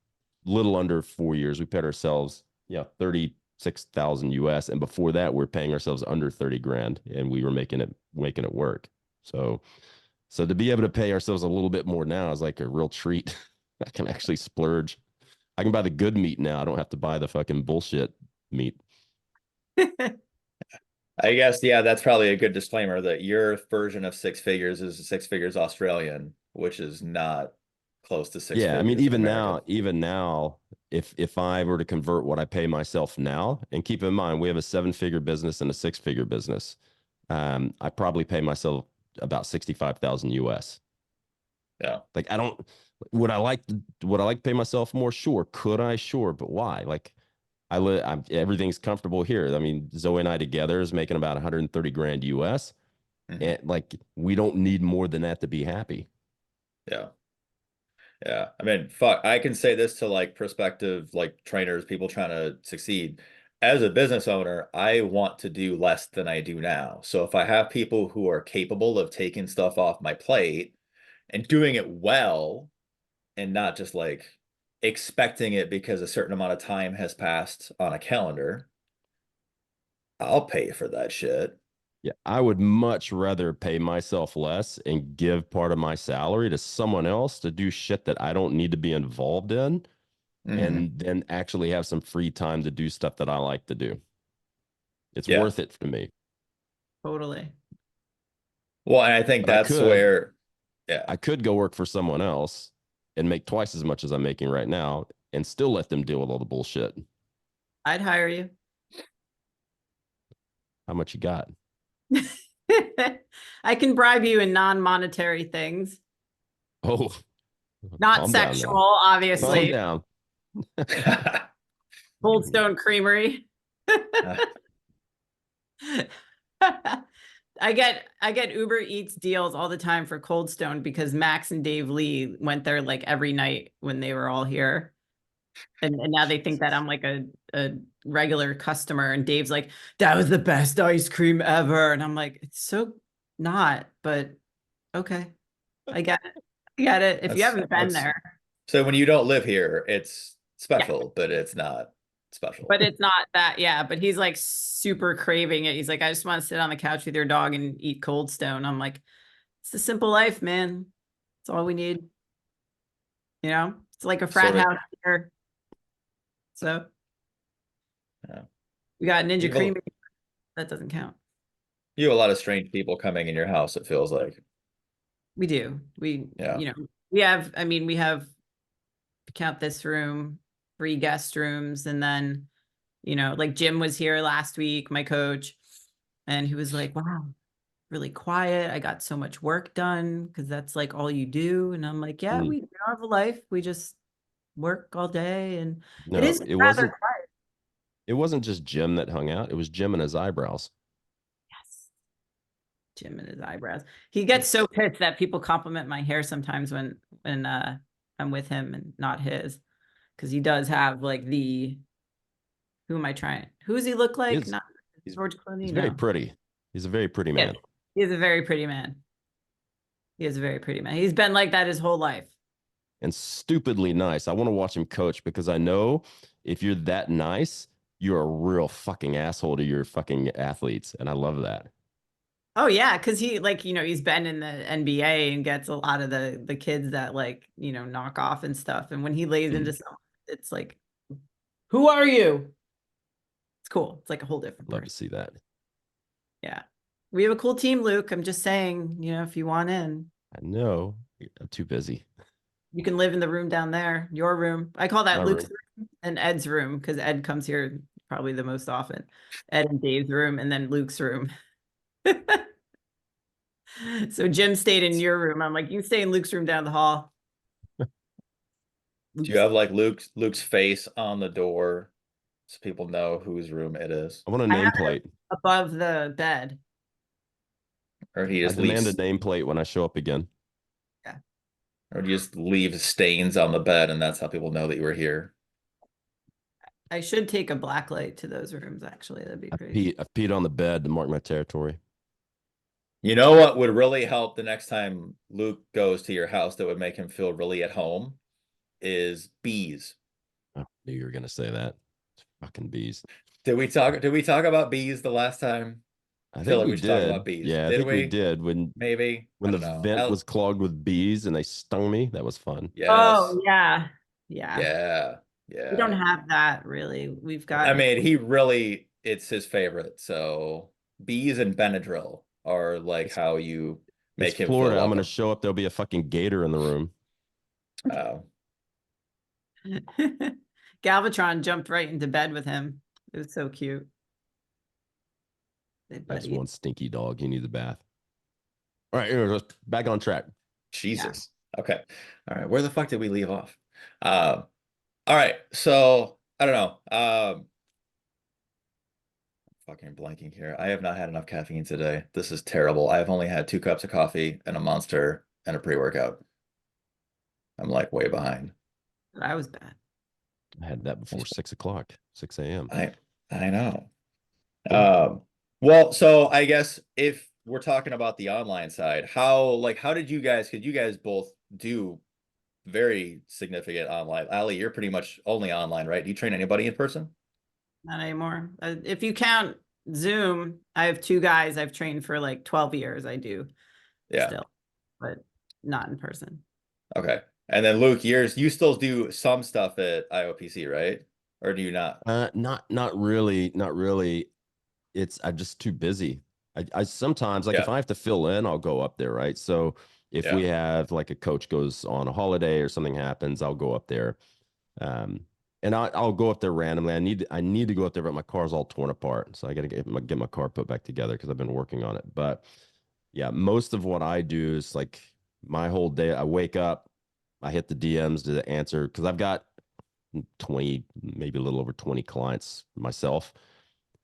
Speaker 3: little under 4 years, we paid ourselves 36,000 US, and before that we're paying ourselves under 30 grand, and we were making it work. So to be able to pay ourselves a little bit more now is like a real treat. I can actually splurge. I can buy the good meat now. I don't have to buy the fucking bullshit meat.
Speaker 2: I guess, yeah, that's probably a good disclaimer that your version of six figures is six figures Australian, which is not close to six
Speaker 3: Yeah, I mean,
Speaker 2: figures in American.
Speaker 3: even now, if I were to convert what I pay myself now, and keep in mind we have a 7-figure business and a 6-figure business, I probably pay myself about 65,000 US.
Speaker 2: Yeah.
Speaker 3: Like I don't would I like to pay myself more? Sure. Could I? Sure, but why? Like everything's comfortable here. I mean, Zoe and I together is making about 130 grand US,
Speaker 2: Mhm.
Speaker 3: and like we don't need more than that to be happy.
Speaker 2: Yeah. Yeah. I mean, fuck, I can say this to like prospective like trainers, people trying to succeed. As a business owner, I want to do less than I do now. So if I have people who are capable of taking stuff off my plate and doing it well and not just like expecting it because a certain amount of time has passed on a calendar, I'll pay for that shit.
Speaker 3: Yeah, I would much rather pay myself less and give part of my salary to someone else to do shit that I don't need to be involved in,
Speaker 2: Hmm.
Speaker 3: and then actually have some free time to do stuff that I like to do. It's
Speaker 2: Yeah.
Speaker 3: worth it for me.
Speaker 1: Totally.
Speaker 2: Well, and I think
Speaker 3: But I
Speaker 2: that's
Speaker 3: could
Speaker 2: where, yeah.
Speaker 3: I could go work for someone else and make twice as much as I'm making right now and still let them deal with all the bullshit.
Speaker 1: I'd hire you.
Speaker 3: How much you got?
Speaker 1: I can bribe you in non-monetary things,
Speaker 3: Oh,
Speaker 1: not
Speaker 3: calm down now.
Speaker 1: sexual,
Speaker 3: Calm
Speaker 1: obviously.
Speaker 3: down.
Speaker 1: Cold Stone Creamery. I get Uber Eats deals all the time for Cold Stone because Max and Dave Lee went there like every night when they were all here. And now they think that I'm like a regular customer. And Dave's like, that was the best ice cream ever. And I'm like, it's so not, but okay. I get it. I get it. If you haven't been
Speaker 2: That's
Speaker 1: there.
Speaker 2: so when you don't live here, it's
Speaker 1: Yeah.
Speaker 2: special, but it's not special.
Speaker 1: But it's not that, yeah. But he's like super craving it. He's like, I just want to sit on the couch with your dog and eat Cold Stone. I'm like, it's a simple life, man. It's all we need. It's like a frat
Speaker 2: Sort of,
Speaker 1: house here. So
Speaker 2: yeah.
Speaker 1: we got
Speaker 2: You
Speaker 1: Ninja
Speaker 2: have a,
Speaker 1: Cream. That doesn't count.
Speaker 2: you have a lot of strange people coming in your house, it feels like.
Speaker 1: We do. We,
Speaker 2: Yeah.
Speaker 1: we have, I mean, we have, count this room, 3 guest rooms. And then, like Jim was here last week, my coach, and he was like, wow, really quiet. I got so much work done because that's like all you do. And I'm like, yeah, we don't have a life. We just work all day. And it
Speaker 3: No,
Speaker 1: is rather quiet.
Speaker 3: it wasn't just Jim that hung out. It was Jim and his eyebrows.
Speaker 1: Yes. Jim and his eyebrows. He gets so pissed that people compliment my hair sometimes when I'm with him and not his. Because he does have like who am I trying? Who does he look like? Not
Speaker 3: He's
Speaker 1: George Clooney,
Speaker 3: he's very
Speaker 1: no.
Speaker 3: pretty. He's a very pretty
Speaker 1: Yeah,
Speaker 3: man.
Speaker 1: he is a very pretty man. He is a very pretty man. He's been like that his whole life.
Speaker 3: And stupidly nice. I want to watch him coach because I know if you're that nice, you're a real fucking asshole to your fucking athletes. And I love that.
Speaker 1: Oh yeah, because he like he's been in the NBA and gets a lot of the kids that like knock off and stuff. And when he lays into something, it's like, who are you? It's cool. It's like a whole different
Speaker 3: Love to
Speaker 1: person.
Speaker 3: see that.
Speaker 1: Yeah, we have a cool team, Luke. I'm just saying, if you want in,
Speaker 3: I know. I'm too busy.
Speaker 1: you can live in the room down there, your room. I call that
Speaker 3: My
Speaker 1: Luke's
Speaker 3: room.
Speaker 1: room and Ed's room because Ed comes here probably the most often. Ed and Dave's room, and then Luke's room. So Jim stayed in your room. I'm like, you stay in Luke's room down the hall.
Speaker 2: Do you
Speaker 1: Luke's
Speaker 2: have like Luke's face on the door so people know whose room it is?
Speaker 3: I want a
Speaker 1: I have it
Speaker 3: nameplate.
Speaker 1: above the bed.
Speaker 2: Or he
Speaker 3: I
Speaker 2: just
Speaker 3: demand a
Speaker 2: leaves,
Speaker 3: nameplate when I show up again.
Speaker 1: Yeah.
Speaker 2: or do you just leave stains on the bed and that's how people know that you were here?
Speaker 1: I should take a black light to those rooms, actually. That'd be pretty.
Speaker 3: I've peed on the bed to mark my territory.
Speaker 2: You know what would really help the next time Luke goes to your house that would make him feel really at home is bees.
Speaker 3: Oh, I knew you were gonna say that. Fucking bees.
Speaker 2: Did we talk about bees the last time?
Speaker 3: I
Speaker 2: I feel
Speaker 3: think
Speaker 2: like
Speaker 3: we
Speaker 2: we should talk
Speaker 3: did.
Speaker 2: about bees.
Speaker 3: Yeah, I
Speaker 2: Did
Speaker 3: think we
Speaker 2: we?
Speaker 3: did
Speaker 2: Maybe. I
Speaker 3: when the
Speaker 2: don't know.
Speaker 3: vent was clogged with bees and they stung me. That was fun.
Speaker 2: Yes.
Speaker 1: Oh, yeah. Yeah.
Speaker 2: Yeah.
Speaker 1: We don't
Speaker 2: Yeah.
Speaker 1: have that really. We've
Speaker 2: I
Speaker 1: got,
Speaker 2: mean, he really, it's his favorite. So bees and Benadryl are like
Speaker 3: It's,
Speaker 2: how you
Speaker 3: it's
Speaker 2: make him feel
Speaker 3: Florida. I'm going to
Speaker 2: welcome.
Speaker 3: show up. There'll be a fucking gator in the room.
Speaker 2: Uh,
Speaker 1: Galvatron jumped right into bed with him. It was so cute. Hey,
Speaker 3: That's
Speaker 1: buddy.
Speaker 3: one stinky dog. He needs a bath. All right, anyways, back on track.
Speaker 2: Jesus. Okay. All right. Where the fuck did we leave off? All right. So I don't know. Fucking blanking here. I have not had enough caffeine today. This is terrible. I have only had 2 cups of coffee and a Monster and a pre-workout. I'm like way behind.
Speaker 1: That was bad.
Speaker 3: I had that before 6 o'clock, 6 a.m.
Speaker 2: I know. Well, so I guess if we're talking about the online side, how did you guys, could you guys both do very significant online? Ali, you're pretty much only online, right? Do you train anybody in person?
Speaker 1: Not anymore. If you count Zoom, I have 2 guys I've trained for like 12 years. I do
Speaker 2: Yeah.
Speaker 1: still, but not in person.
Speaker 2: Okay. And then Luke, you still do some stuff at IOPC, right? Or do you not?
Speaker 3: Not really, not really. I'm just too busy. I sometimes, like, if
Speaker 2: Yeah.
Speaker 3: I have to fill in, I'll go up there, right? So if we
Speaker 2: Yeah.
Speaker 3: have like a coach goes on a holiday or something happens, I'll go up there. Um, and I'll go up there randomly. I need to go up there, but my car's all torn apart, so I got to get my car put back together because I've been working on it. But yeah, most of what I do is like my whole day. I wake up, I hit the DMs to answer because I've got 20, maybe a little over 20 clients myself,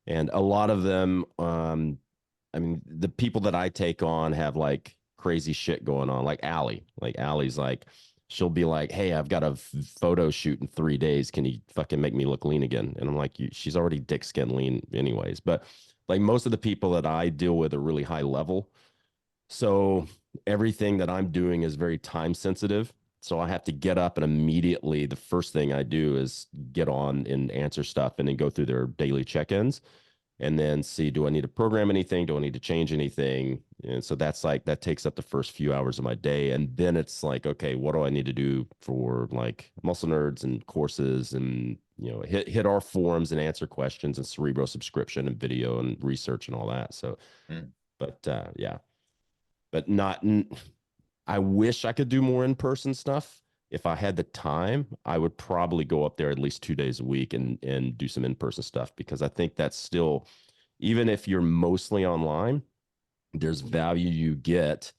Speaker 3: and a lot of them, I mean, the people that I take on have like crazy shit going on. Like Allie, Allie's like, she'll be like, "Hey, I've got a photo shoot in 3 days. Can you fucking make me look lean again?" And I'm like, she's already dick skin lean anyways. But like most of the people that I deal with are really high level. So everything that I'm doing is very time sensitive. So I have to get up and immediately the first thing I do is get on and answer stuff and then go through their daily check-ins and then see, do I need to program anything? Do I need to change anything? And so that's like, that takes up the first few hours of my day. And then it's like, okay, what do I need to do for like muscle nerds and courses and, hit our forums and answer questions and Cerebro subscription and video and research and all that. So, but yeah, but not, I wish I could do more in-person stuff. If I had the time, I would probably go up there at least 2 days a week and do some in-person stuff because I think that's still, even if you're mostly online, there's value you get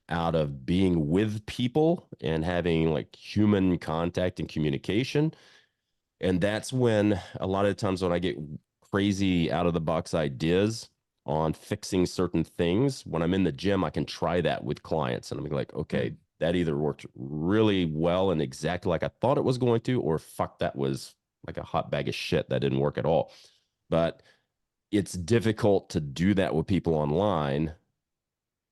Speaker 3: out of being with people and having like human contact and communication. And that's when a lot of the times when I get crazy out of the box ideas on fixing certain things, when I'm in the gym, I can try that with clients and I'm like, okay, that either worked really well and exactly like I thought it was going to, or fuck, that was like a hot bag of shit that didn't work at all. But it's difficult to do that with people online.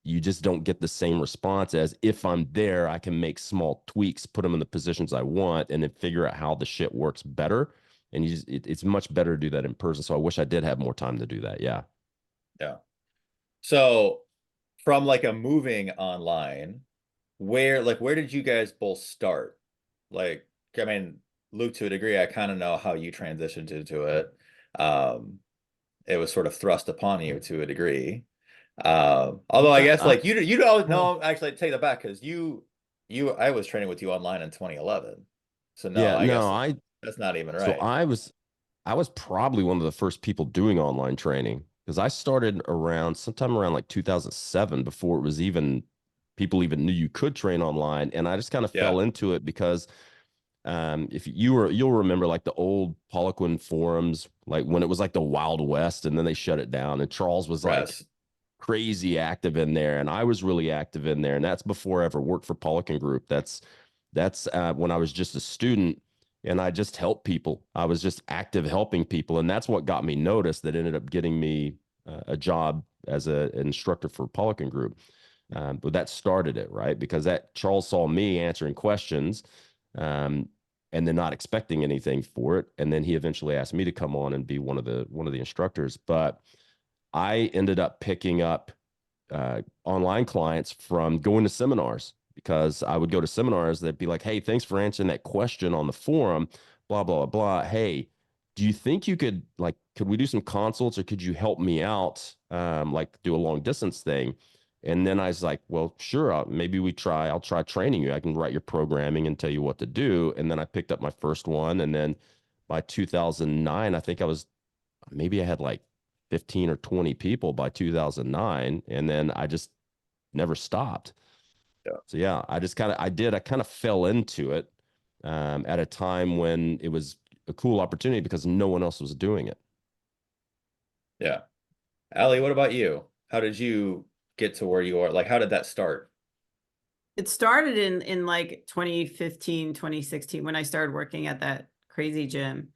Speaker 3: You just don't get the same response as if I'm there, I can make small tweaks, put them in the positions I want, and then figure out how the shit works better. And it's much better to do that in person. So I wish I did have more time to do that. Yeah.
Speaker 2: Yeah. So from like a moving online, where did you guys both start? Like, I mean, Luke, to a degree, I kind of know how you transitioned into it. It was sort of thrust upon you to a degree. Although I guess like you don't know, actually take that back because I was training with you online in 2011. So no,
Speaker 3: Yeah.
Speaker 2: I guess
Speaker 3: No,
Speaker 2: that's not even
Speaker 3: so
Speaker 2: right.
Speaker 3: I was probably one of the first people doing online training because I started sometime around like 2007 before it was even people even knew you could train online. And I just kind of
Speaker 2: Yeah.
Speaker 3: fell into it because if you'll remember like the old Poliquin forums, like when it was like the Wild West and then they shut it down and Charles was like
Speaker 2: Yes.
Speaker 3: crazy active in there and I was really active in there. And that's before I ever worked for Poliquin Group. That's when I was just a student and I just helped people. I was just active helping people. And that's what got me noticed that ended up getting me a job as an instructor for Poliquin Group. But that started it, right? Because that Charles saw me answering questions um, and then not expecting anything for it. And then he eventually asked me to come on and be one of the instructors. But I ended up picking up online clients from going to seminars because I would go to seminars that'd be like, "Hey, thanks for answering that question on the forum, blah, blah, blah. Hey, do you think you could like, could we do some consults or could you help me out? Like do a long distance thing. And then I was like, well, sure. Maybe I'll try training you. I can write your programming and tell you what to do. And then I picked up my first one. And then by 2009, I think maybe I had like 15 or 20 people by 2009. And then I just never stopped.
Speaker 2: Yeah.
Speaker 3: So yeah, I kind of fell into it at a time when it was a cool opportunity because no one else was doing it.
Speaker 2: Yeah. Allie, what about you? How did you get to where you are? Like, how did that start?
Speaker 1: It started in like 2015, 2016 when I started working at that crazy gym.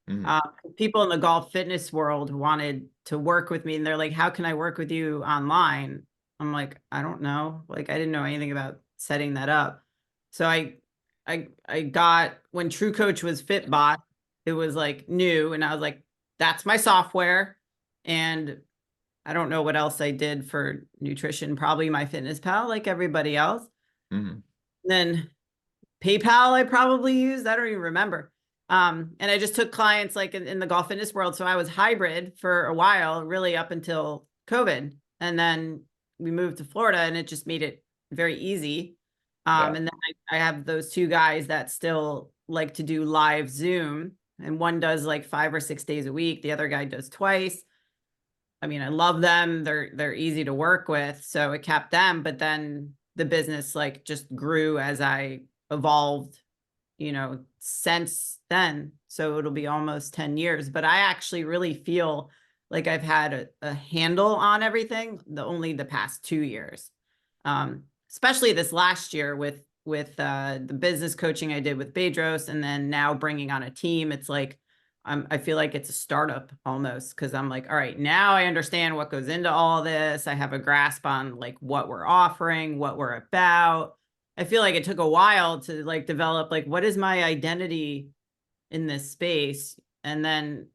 Speaker 2: Mhm.
Speaker 1: People in the golf fitness world wanted to work with me and they're like, how can I work with you online? I'm like, I don't know. Like, I didn't know anything about setting that up. So I got, when True Coach was Fitbot, it was like new. And I was like, that's my software. And I don't know what else I did for nutrition, probably my Fitness Pal, like everybody else.
Speaker 2: Mhm.
Speaker 1: Then PayPal I probably used. I don't even remember. And I just took clients like in the golf fitness world. So I was hybrid for a while, really up until COVID. And then we moved to Florida and it just made it very easy.
Speaker 2: Yeah.
Speaker 1: And then I have those two guys that still like to do live Zoom. And one does like 5 or 6 days a week. The other guy does twice. I mean, I love them. They're easy to work with. So it kept them, but then the business like just grew as I evolved, since then. So it'll be almost 10 years, but I actually really feel like I've had a handle on everything only the past 2 years. Especially this last year with the business coaching I did with Bedros and then now bringing on a team. It's like, I feel like it's a startup almost because I'm like, all right, now I understand what goes into all this. I have a grasp on like what we're offering, what we're about. I feel like it took a while to like develop like what is my identity in this space. And then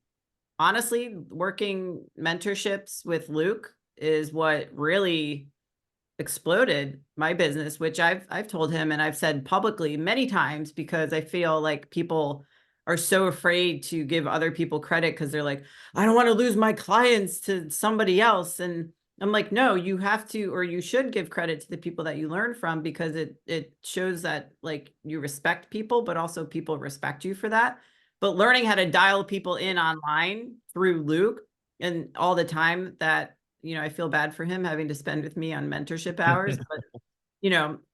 Speaker 1: honestly, working mentorships with Luke is what really exploded my business, which I've told him and I've said publicly many times because I feel like people are so afraid to give other people credit because they're like, I don't want to lose my clients to somebody else. And I'm like, no, you have to, or you should give credit to the people that you learn from because it shows that like you respect people, but also people respect you for that. But learning how to dial people in online through Luke and all the time that I feel bad for him having to spend with me on mentorship hours, but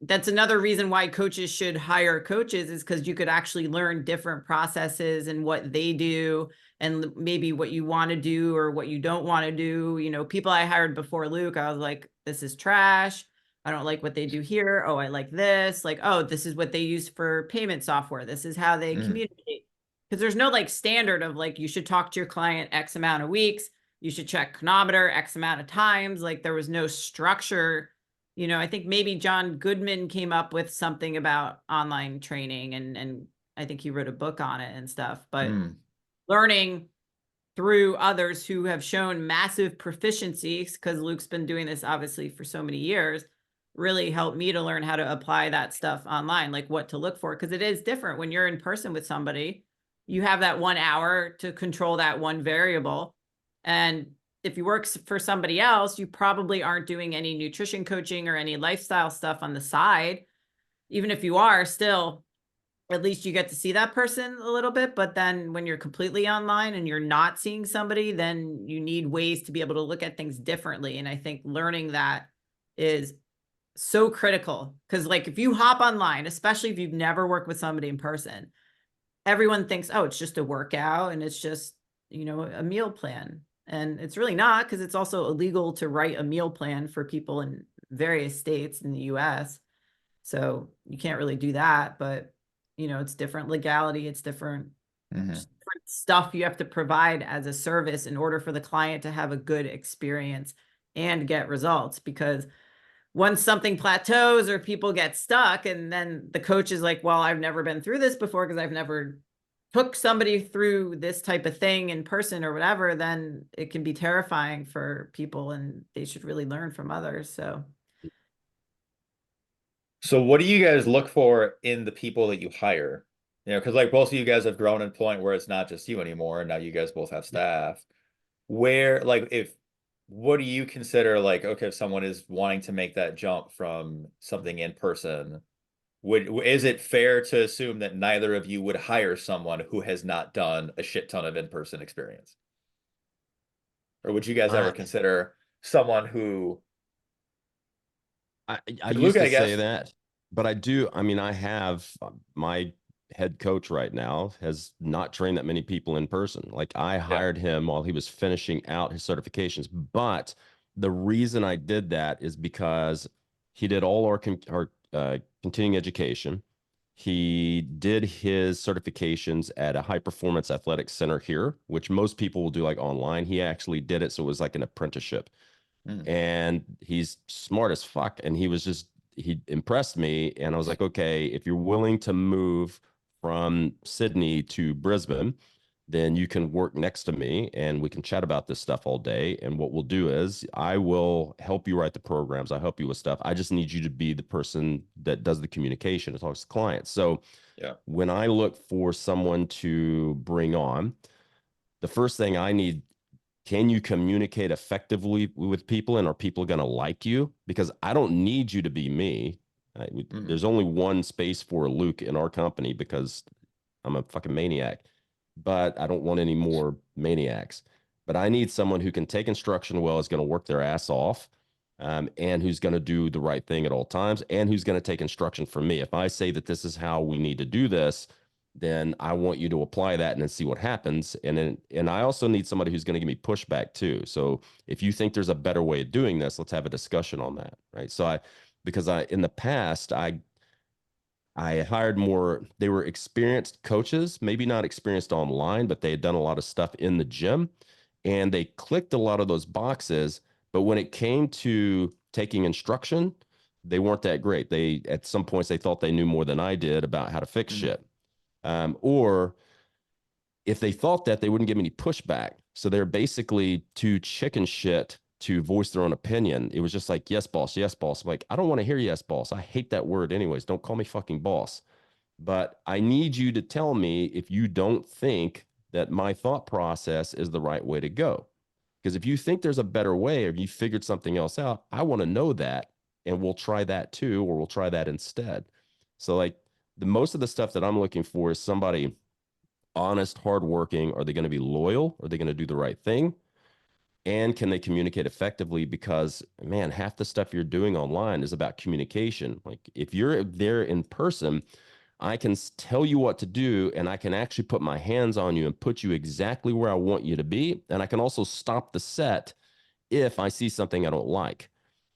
Speaker 1: that's another reason why coaches should hire coaches is because you could actually learn different processes and what they do and maybe what you want to do or what you don't want to do. People I hired before Luke, I was like, this is trash. I don't like what they do here. Oh, I like this. Like, oh, this is what they use for payment software. This is how they communicate. Because there's no like standard of like, you should talk to your client X amount of weeks. You should check chronometer X amount of times. Like there was no structure. I think maybe John Goodman came up with something about online training and I think he wrote a book on it and stuff, but learning through others who have shown massive proficiencies, because Luke's been doing this obviously for so many years, really helped me to learn how to apply that stuff online, like what to look for. Because it is different when you're in person with somebody, you have that 1 hour to control that one variable. And if you work for somebody else, you probably aren't doing any nutrition coaching or any lifestyle stuff on the side. Even if you are still, at least you get to see that person a little bit. But then when you're completely online and you're not seeing somebody, then you need ways to be able to look at things differently. And I think learning that is so critical because like if you hop online, especially if you've never worked with somebody in person, everyone thinks, oh, it's just a workout and it's just, a meal plan. And it's really not because it's also illegal to write a meal plan for people in various states in the US. So you can't really do that, but it's different legality. It's different, different stuff you have to provide as a service in order for the client to have a good experience and get results. Because once something plateaus or people get stuck and then the coach is like, well, I've never been through this before because I've never took somebody through this type of thing in person or whatever, then it can be terrifying for people and they should really learn from others.
Speaker 2: So what do you guys look for in the people that you hire? You know, because like both of you guys have grown to a point where it's not just you anymore, and now you guys both have staff. Where, like, what do you consider, like, okay, if someone is wanting to make that jump from something in person, is it fair to assume that neither of you would hire someone who has not done a shit ton of in-person experience? Or would you guys ever
Speaker 3: I
Speaker 2: consider someone who,
Speaker 3: I
Speaker 2: 'cause
Speaker 3: used
Speaker 2: Luke,
Speaker 3: to
Speaker 2: I
Speaker 3: say
Speaker 2: guess,
Speaker 3: that, but I do. I mean, I have my head coach right now has not trained that many people in person. Like I
Speaker 2: yeah,
Speaker 3: hired him while he was finishing out his certifications, but the reason I did that is because he did all our continuing education. He did his certifications at a high performance athletics center here, which most people will do like online. He actually did it, so it was like an apprenticeship,
Speaker 2: mm,
Speaker 3: and he's smart as fuck. And he impressed me. And I was like, okay, if you're willing to move from Sydney to Brisbane, then you can work next to me and we can chat about this stuff all day. And what we'll do is I will help you write the programs. I'll help you with stuff. I just need you to be the person that does the communication and talks to clients. So
Speaker 2: yeah,
Speaker 3: when I look for someone to bring on, the first thing I need, can you communicate effectively with people, and are people going to like you? Because I don't need you to be me.
Speaker 2: mm,
Speaker 3: There's only one space for Luke in our company because I'm a fucking maniac, but I don't want any more maniacs. But I need someone who can take instruction well, is going to work their ass off, and who's going to do the right thing at all times, and who's going to take instruction from me. If I say that this is how we need to do this, then I want you to apply that and then see what happens. And I also need somebody who's going to give me pushback too. So if you think there's a better way of doing this, let's have a discussion on that, right? Because in the past I hired more, they were experienced coaches, maybe not experienced online, but they had done a lot of stuff in the gym and they clicked a lot of those boxes. But when it came to taking instruction, they weren't that great. At some points, they thought they knew more than I did about how to fix
Speaker 2: mm,
Speaker 3: shit. Or if they thought that, they wouldn't give me any pushback. So they're basically too chicken shit to voice their own opinion. It was just like, yes, boss, yes, boss. I'm like, I don't want to hear yes, boss. I hate that word anyways. Don't call me fucking boss. But I need you to tell me if you don't think that my thought process is the right way to go. Because if you think there's a better way or you figured something else out, I want to know that and we'll try that too, or we'll try that instead. So like the most of the stuff that I'm looking for is somebody honest, hardworking. Are they going to be loyal? Are they going to do the right thing? And can they communicate effectively? Because man, half the stuff you're doing online is about communication. Like if you're there in person, I can tell you what to do and I can actually put my hands on you and put you exactly where I want you to be. And I can also stop the set if I see something I don't like.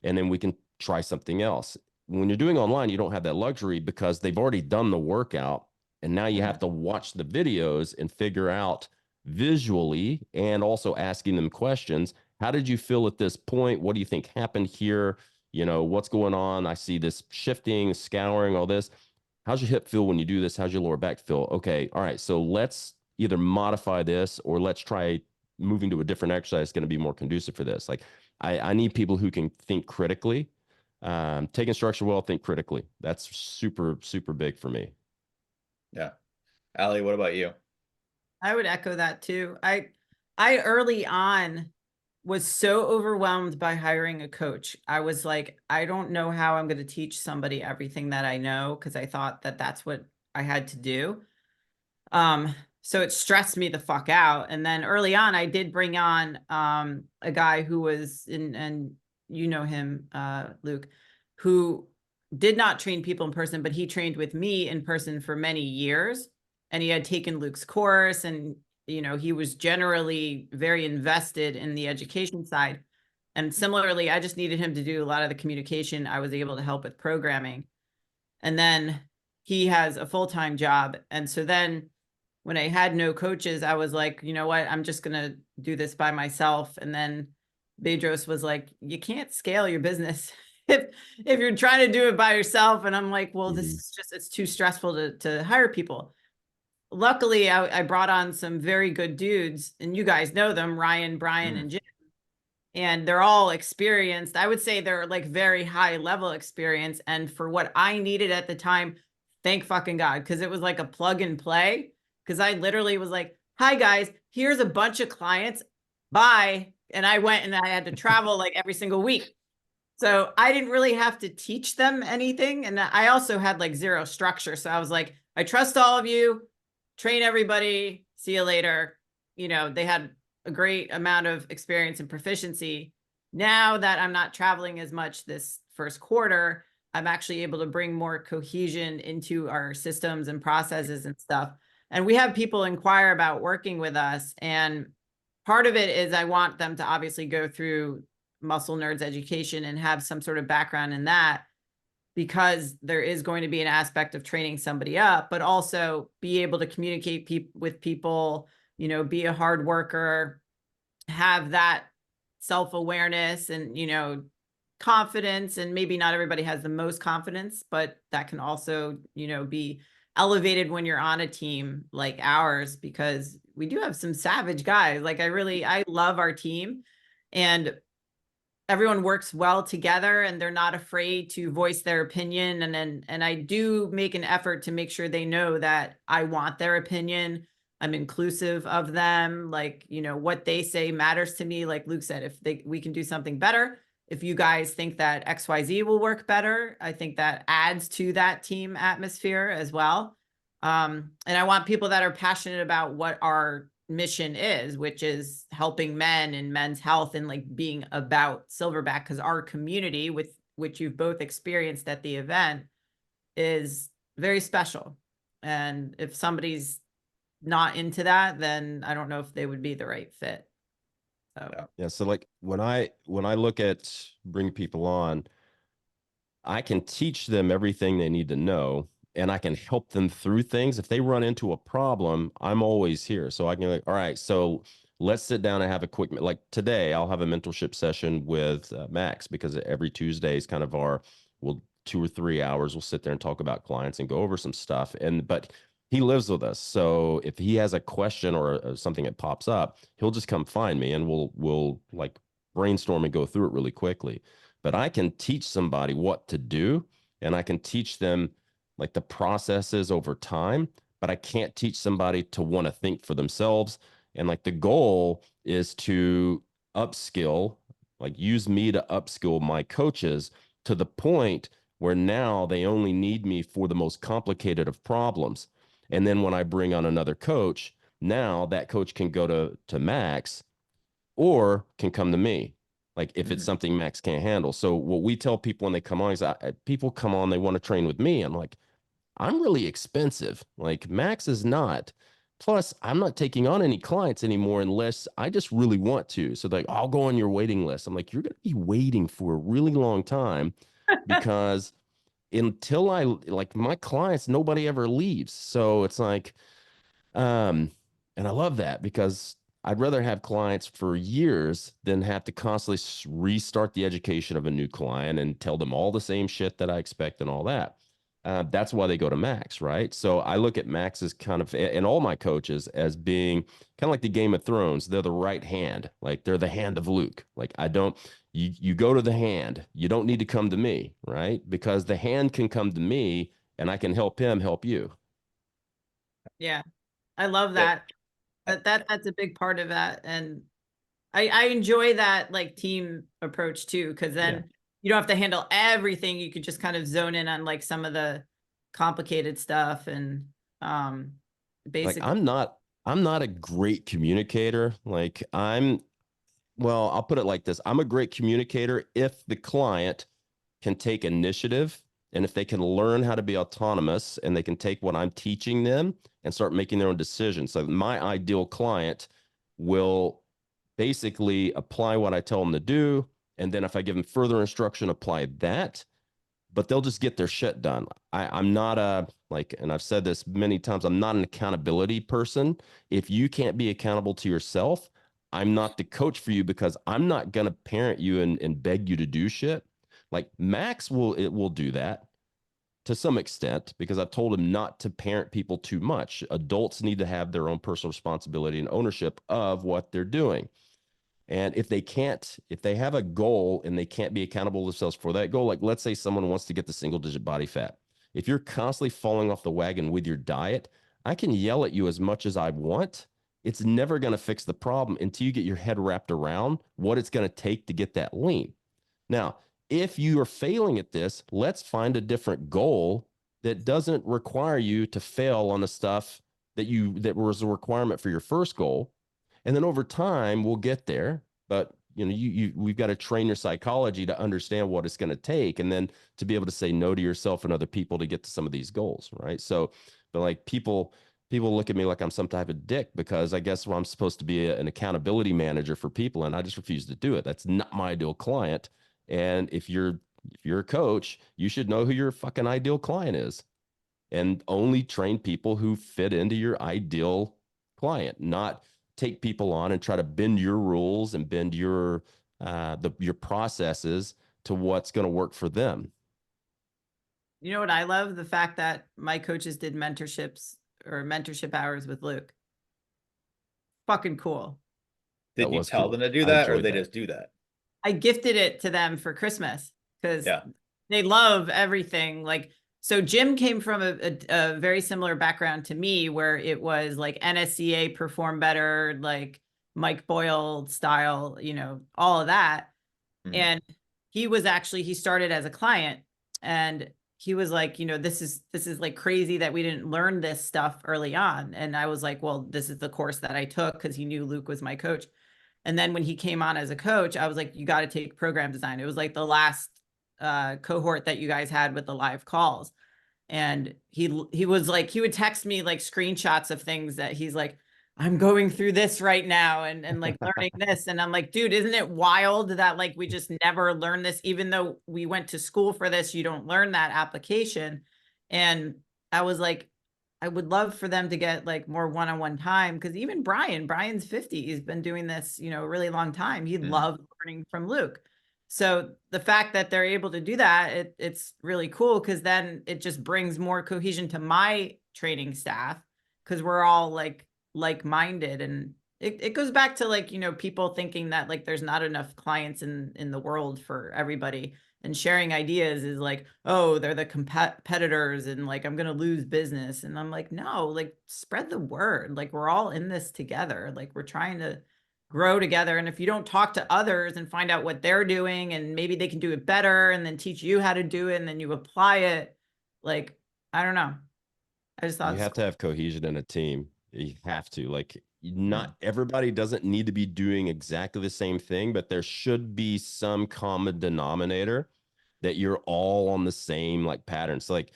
Speaker 3: And then we can try something else. When you're doing online, you don't have that luxury because they've already done the workout. And now you have
Speaker 2: mm,
Speaker 3: to watch the videos and figure out visually and also asking them questions. How did you feel at this point? What do you think happened here? What's going on? I see this shifting, scouring, all this. How's your hip feel when you do this? How's your lower back feel? Okay. All right. So let's either modify this or let's try moving to a different exercise is going to be more conducive for this. Like I need people who can think critically, take instruction well, think critically. That's super, super big for me.
Speaker 2: yeah. Allie, what about you?
Speaker 1: I would echo that too. I early on was so overwhelmed by hiring a coach. I was like, I don't know how I'm going to teach somebody everything that I know because I thought that that's what I had to do. So it stressed me the fuck out. And then early on, I did bring on a guy who was in, and you know him, Luke, who did not train people in person, but he trained with me in person for many years. And he had taken Luke's course, and he was generally very invested in the education side. And similarly, I just needed him to do a lot of the communication. I was able to help with programming. And then he has a full-time job. And so then when I had no coaches, I was like, you know what, I'm just going to do this by myself. And then Bedros was like, you can't scale your business if you're trying to do it by yourself. And I'm like, well, this
Speaker 3: Mhm.
Speaker 1: is just, it's too stressful to hire people. Luckily, I brought on some very good dudes, and you guys know them, Ryan, Brian,
Speaker 2: Mm,
Speaker 1: and Jim, and they're all experienced. I would say they're like very high level experience. And for what I needed at the time, Thank fucking God. Cause it was like a plug and play. Cause I literally was like, hi guys, here's a bunch of clients. Bye. And I went and I had to travel like every single week. So I didn't really have to teach them anything. And I also had like zero structure. So I was like, I trust all of you, train everybody, see you later. You know, they had a great amount of experience and proficiency. Now that I'm not traveling as much this first quarter, I'm actually able to bring more cohesion into our systems and processes and stuff. And we have people inquire about working with us. And part of it is I want them to obviously go through Muscle Nerds education and have some sort of background in that, because there is going to be an aspect of training somebody up, but also be able to communicate with people, you know, be a hard worker, have that self-awareness and, you know, confidence. And maybe not everybody has the most confidence, but that can also, you know, be elevated when you're on a team like ours, because we do have some savage guys. Like I love our team, and everyone works well together and they're not afraid to voice their opinion. And I do make an effort to make sure they know that I want their opinion. I'm inclusive of them. Like, you know, what they say matters to me. Like Luke said, if we can do something better, if you guys think that XYZ will work better, I think that adds to that team atmosphere as well. And I want people that are passionate about what our mission is, which is helping men and men's health and like being about silverback, because our community, with which you've both experienced at the event, is very special. And if somebody's not into that, then I don't know if they would be the right fit. So
Speaker 3: Yeah. So like when I look at bring people on, I can teach them everything they need to know, and I can help them through things. If they run into a problem, I'm always here. So I can like, all right, so let's sit down and have a quick, like today, I'll have a mentorship session with Max, because every Tuesday is kind of we'll 2 or 3 hours, we'll sit there and talk about clients and go over some stuff. But he lives with us. So if he has a question or something that pops up, he'll just come find me and we'll like brainstorm and go through it really quickly. But I can teach somebody what to do, and I can teach them like the processes over time, but I can't teach somebody to want to think for themselves. And like the goal is to upskill, like use me to upskill my coaches to the point where now they only need me for the most complicated of problems. And then when I bring on another coach, now that coach can go to Max or can come to me. Like if it's something Max can't handle. So what we tell people when they come on is people come on, they want to train with me. I'm like, I'm really expensive. Like Max is not. Plus, I'm not taking on any clients anymore unless I just really want to. So like, I'll go on your waiting list. I'm like, you're going to be waiting for a really long time, because until like my clients, nobody ever leaves. So it's like, and I love that, because I'd rather have clients for years than have to constantly restart the education of a new client and tell them all the same shit that I expect and all that. That's why they go to Max, right? So I look at Max as kind of, and all my coaches as being kind of like the Game of Thrones. They're the right hand, like they're the hand of Luke. Like you go to the hand. You don't need to come to me, right? Because the hand can come to me and I can help him help you.
Speaker 1: yeah, I love
Speaker 2: Yeah.
Speaker 1: that. That's a big part of that. And I enjoy that like team approach too, because then
Speaker 3: Yeah.
Speaker 1: you don't have to handle everything. You could just kind of zone in on like some of the complicated stuff. And
Speaker 3: Like
Speaker 1: basically,
Speaker 3: I'm not a great communicator. Like well, I'll put it like this. I'm a great communicator if the client can take initiative, and if they can learn how to be autonomous and they can take what I'm teaching them and start making their own decisions. So my ideal client will basically apply what I tell them to do. And then if I give them further instruction, apply that, but they'll just get their shit done. I'm not and I've said this many times, I'm not an accountability person. If you can't be accountable to yourself, I'm not the coach for you, because I'm not going to parent you and beg you to do shit. Like Max will do that to some extent, because I've told him not to parent people too much. Adults need to have their own personal responsibility and ownership of what they're doing. And if they have a goal and they can't be accountable themselves for that goal, like let's say someone wants to get the single digit body fat. If you're constantly falling off the wagon with your diet, I can yell at you as much as I want. It's never going to fix the problem until you get your head wrapped around what it's going to take to get that lean. Now, if you are failing at this, let's find a different goal that doesn't require you to fail on the stuff that was a requirement for your first goal. And then over time, we'll get there. But we've got to train your psychology to understand what it's going to take, and then to be able to say no to yourself and other people to get to some of these goals, right? So, but like people look at me like I'm some type of dick because I guess I'm supposed to be an accountability manager for people, and I just refuse to do it. That's not my ideal client. And if you're a coach, you should know who your fucking ideal client is, and only train people who fit into your ideal client, not take people on and try to bend your rules and bend your processes to what's going to work for them.
Speaker 1: You know what I love? The fact that my coaches did mentorship hours with Luke. Fucking cool.
Speaker 2: Did you tell them to do that, or they just do that?
Speaker 1: I gifted it to them for Christmas because they love everything. Like, so Jim came from a very similar background to me, where it was like NSCA Perform Better, like Mike Boyle style, all of that. And he started as a client, and he was like, this is like crazy that we didn't learn this stuff early on. And I was like, well, this is the course that I took because he knew Luke was my coach. And then when he came on as a coach, I was like, you got to take program design. It was like the last cohort that you guys had with the live calls. And he was like, he would text me like screenshots of things that he's like, I'm going through this right now and like learning this. And I'm like, dude, isn't it wild that like we just never learned this? Even though we went to school for this, you don't learn that application. And I was like, I would love for them to get like more one-on-one time, because even Brian's 50. He's been doing this, a really long time. He loved learning from Luke. So the fact that they're able to do that, it's really cool, because then it just brings more cohesion to my training staff, because we're all like-minded. And it goes back to like, people thinking that like there's not enough clients in the world for everybody. And sharing ideas is like, oh, they're the competitors and like, I'm going to lose business. And I'm like, no, like spread the word. Like we're all in this together. Like we're trying to grow together. And if you don't talk to others and find out what they're doing, and maybe they can do it better, and then teach you how to do it, and then you apply it, like, I don't know. I just thought
Speaker 3: you have to have cohesion in a team. You have to, like, not everybody doesn't need to be doing exactly the same thing, but there should be some common denominator that you're all on the same like pattern. So like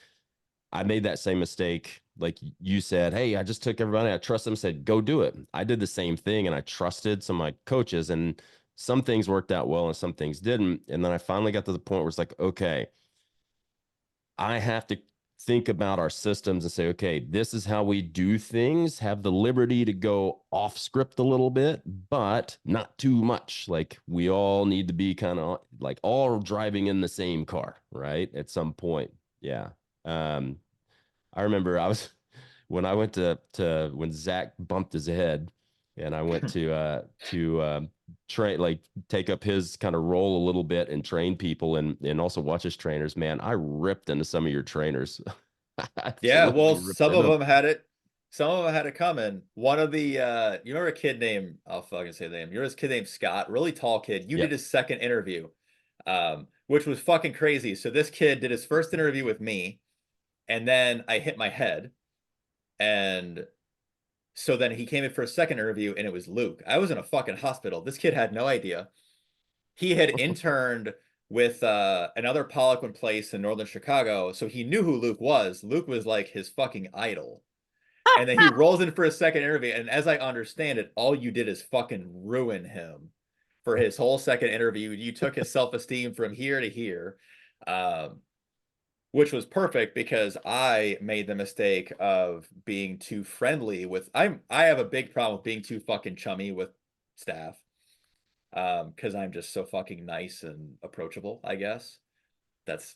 Speaker 3: I made that same mistake. Like you said, hey, I just took everybody, I trust them, said, go do it. I did the same thing, and I trusted some of my coaches, and some things worked out well and some things didn't. And then I finally got to the point where it's like, okay, I have to think about our systems and say, okay, this is how we do things, have the liberty to go off script a little bit, but not too much. Like we all need to be kind of like all driving in the same car, right? At some point. Yeah. I remember when I went to when Zach bumped his head, and I went to train, like take up his kind of role a little bit and train people, and also watch his trainers. Man, I ripped into some of your trainers.
Speaker 2: Yeah, well, some of them had it. Some of them had it coming. One of the you remember a kid named, I'll fucking say the name. You're this kid named Scott, really tall kid. You did his second interview, which was fucking crazy. So this kid did his first interview with me, and then I hit my head, and so then he came in for a second interview, and it was Luke. I was in a fucking hospital. This kid had no idea. He had interned with another Poliquin place in northern Chicago, so he knew who Luke was. Luke was like his fucking idol. And then he rolls in for a second interview, and as I understand it, all you did is fucking ruin him for his whole second interview. You took his self-esteem from here to here, which was perfect, because I made the mistake of being too friendly with. I have a big problem with being too fucking chummy with staff, because I'm just so fucking nice and approachable, I guess. That's,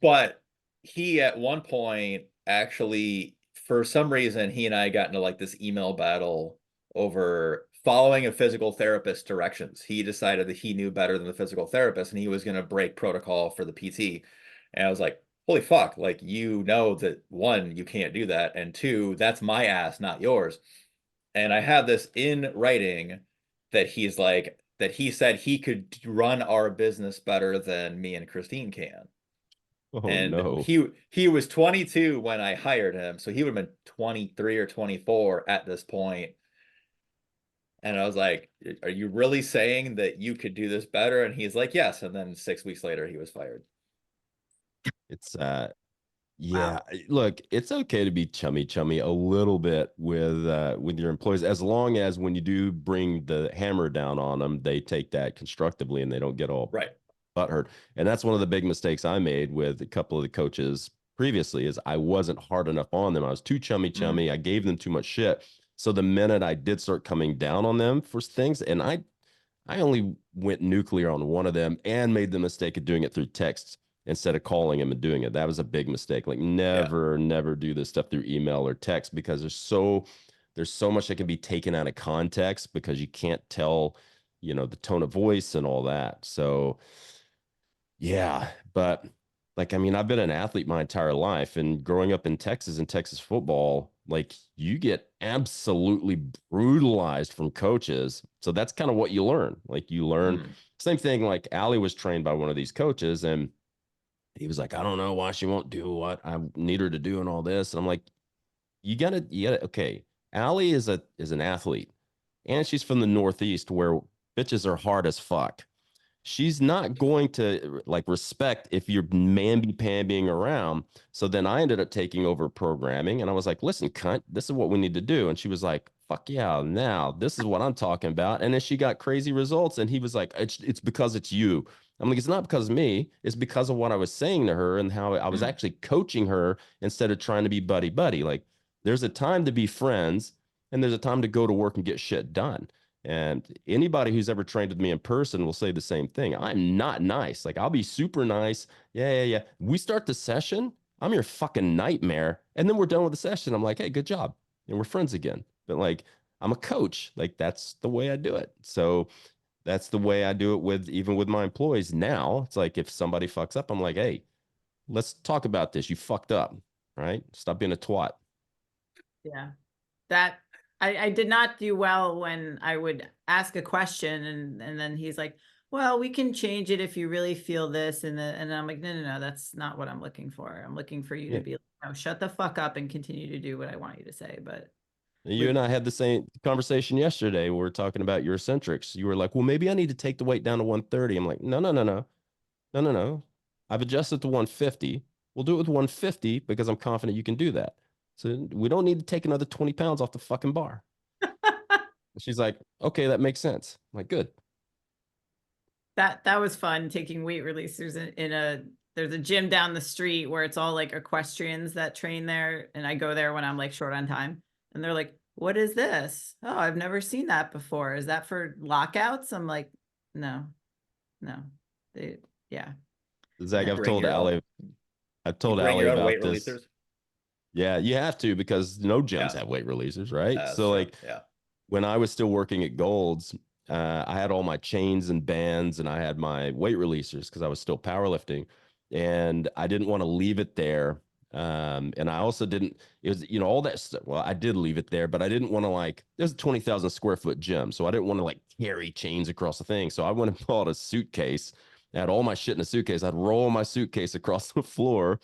Speaker 2: but he at one point actually, for some reason, he and I got into like this email battle over following a physical therapist's directions. He decided that he knew better than the physical therapist, and he was going to break protocol for the PT. And I was like, holy fuck, like, you know that one, you can't do that, and two, that's my ass, not yours. And I have this in writing that he's like, that he said he could run our business better than me and Christine can.
Speaker 3: Oh
Speaker 2: And
Speaker 3: no.
Speaker 2: he was 22 when I hired him, so he would have been 23 or 24 at this point. And I was like, are you really saying that you could do this better? And he's like, yes. And then 6 weeks later, he was fired.
Speaker 3: It's yeah,
Speaker 1: Wow.
Speaker 3: look, it's okay to be chummy a little bit with your employees, as long as when you do bring the hammer down on them, they take that constructively and they don't get all
Speaker 2: Right.
Speaker 3: butthurt. And that's one of the big mistakes I made with a couple of the coaches previously, is I wasn't hard enough on them. I was too chummy. I gave them too much shit. So the minute I did start coming down on them for things, and I only went nuclear on one of them and made the mistake of doing it through text instead of calling him and doing it. That was a big mistake. Like,
Speaker 2: Yeah.
Speaker 3: never do this stuff through email or text, because there's so much that can be taken out of context, because you can't tell, the tone of voice and all that. So yeah, but like, I mean, I've been an athlete my entire life, and growing up in Texas and Texas football, like, you get absolutely brutalized from coaches. So that's kind of what you learn. Like, you learn same thing. Like, Allie was trained by one of these coaches, and he was like, I don't know why she won't do what I need her to do and all this. And I'm like, okay. Allie is an athlete, and she's from the Northeast, where bitches are hard as fuck. She's not going to like respect if you're mamby-pambying around. So then I ended up taking over programming, and I was like, listen, cunt, this is what we need to do. And she was like, fuck yeah, now this is what I'm talking about. And then she got crazy results, and he was like, it's because it's you. I'm like, it's not because of me. It's because of what I was saying to her and how I was actually coaching her instead of trying to be buddy buddy. Like, there's a time to be friends, and there's a time to go to work and get shit done. And anybody who's ever trained with me in person will say the same thing. I'm not nice. Like, I'll be super nice. Yeah. We start the session. I'm your fucking nightmare. And then we're done with the session. I'm like, hey, good job. And we're friends again. But like, I'm a coach. Like, that's the way I do it. So that's the way I do it even with my employees now. It's like, if somebody fucks up, I'm like, hey, let's talk about this. You fucked up, right? Stop being a twat.
Speaker 1: Yeah. That I did not do well when I would ask a question and then he's like, well, we can change it if you really feel this. And I'm like, no, that's not what I'm looking for. I'm looking for you to
Speaker 3: Yeah.
Speaker 1: be like, no, shut the fuck up and continue to do what I want you to say. But
Speaker 3: You
Speaker 1: with
Speaker 3: and I had the same conversation yesterday. We were talking about your eccentrics. You were like, well, maybe I need to take the weight down to 130. I'm like, no. I've adjusted to 150. We'll do it with 150 because I'm confident you can do that. So we don't need to take another 20 pounds off the fucking bar. She's like, okay, that makes sense. I'm like, good.
Speaker 1: that was fun taking weight releasers there's a gym down the street where it's all like equestrians that train there. And I go there when I'm like short on time. And they're like, what is this? Oh, I've never seen that before. Is that for lockouts? I'm like, no. They, yeah.
Speaker 3: Zach,
Speaker 2: You bring your own,
Speaker 3: I've
Speaker 2: you
Speaker 3: told
Speaker 2: bring
Speaker 3: Allie
Speaker 2: your own weight
Speaker 3: about this.
Speaker 2: releasers.
Speaker 3: Yeah, you have to, because no gyms
Speaker 2: Yeah,
Speaker 3: have weight releasers, right?
Speaker 2: that's
Speaker 3: So
Speaker 2: true.
Speaker 3: like,
Speaker 2: Yeah.
Speaker 3: when I was still working at Gold's, I had all my chains and bands, and I had my weight releasers because I was still powerlifting, and I didn't want to leave it there. And I also didn't, it was, all that stuff. Well, I did leave it there, but I didn't want to, like, there's a 20,000 square foot gym. So I didn't want to like carry chains across the thing. So I went and bought a suitcase. I had all my shit in a suitcase. I'd roll my suitcase across the floor,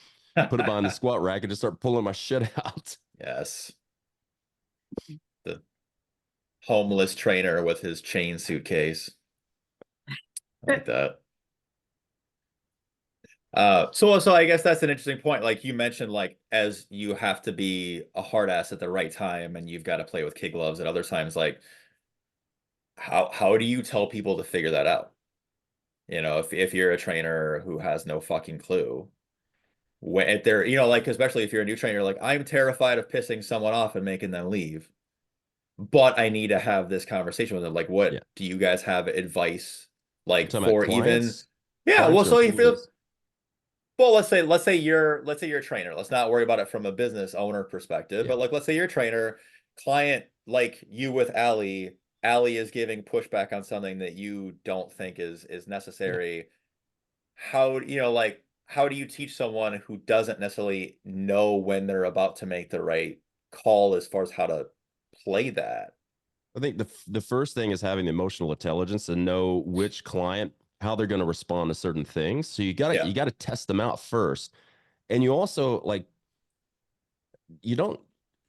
Speaker 3: put it behind the squat rack, and just start pulling my shit out.
Speaker 2: Yes. The homeless trainer with his chain suitcase. I like that. So I guess that's an interesting point. Like you mentioned, like, as you have to be a hard ass at the right time and you've got to play with kid gloves at other times, like how do you tell people to figure that out? If you're a trainer who has no fucking clue, when if they're, like, especially if you're a new trainer, like, I'm terrified of pissing someone off and making them leave, but I need to have this conversation with them. Like,
Speaker 3: Yeah.
Speaker 2: what do you guys have advice,
Speaker 3: You're
Speaker 2: like,
Speaker 3: talking about
Speaker 2: for even, yeah, well,
Speaker 3: clients or
Speaker 2: so if you're,
Speaker 3: employees?
Speaker 2: well, let's say you're a trainer. Let's not worry about it from a business owner perspective,
Speaker 3: Yeah.
Speaker 2: but like, let's say you're a trainer, client, like you with Allie. Allie is giving pushback on something that you don't think is
Speaker 3: Yeah.
Speaker 2: necessary. How, like, how do you teach someone who doesn't necessarily know when they're about to make the right call as far as how to play that?
Speaker 3: I think the first thing is having the emotional intelligence and know which client, how they're going to respond to certain things. So
Speaker 2: Yeah.
Speaker 3: you gotta test them out first. And you also like, you don't,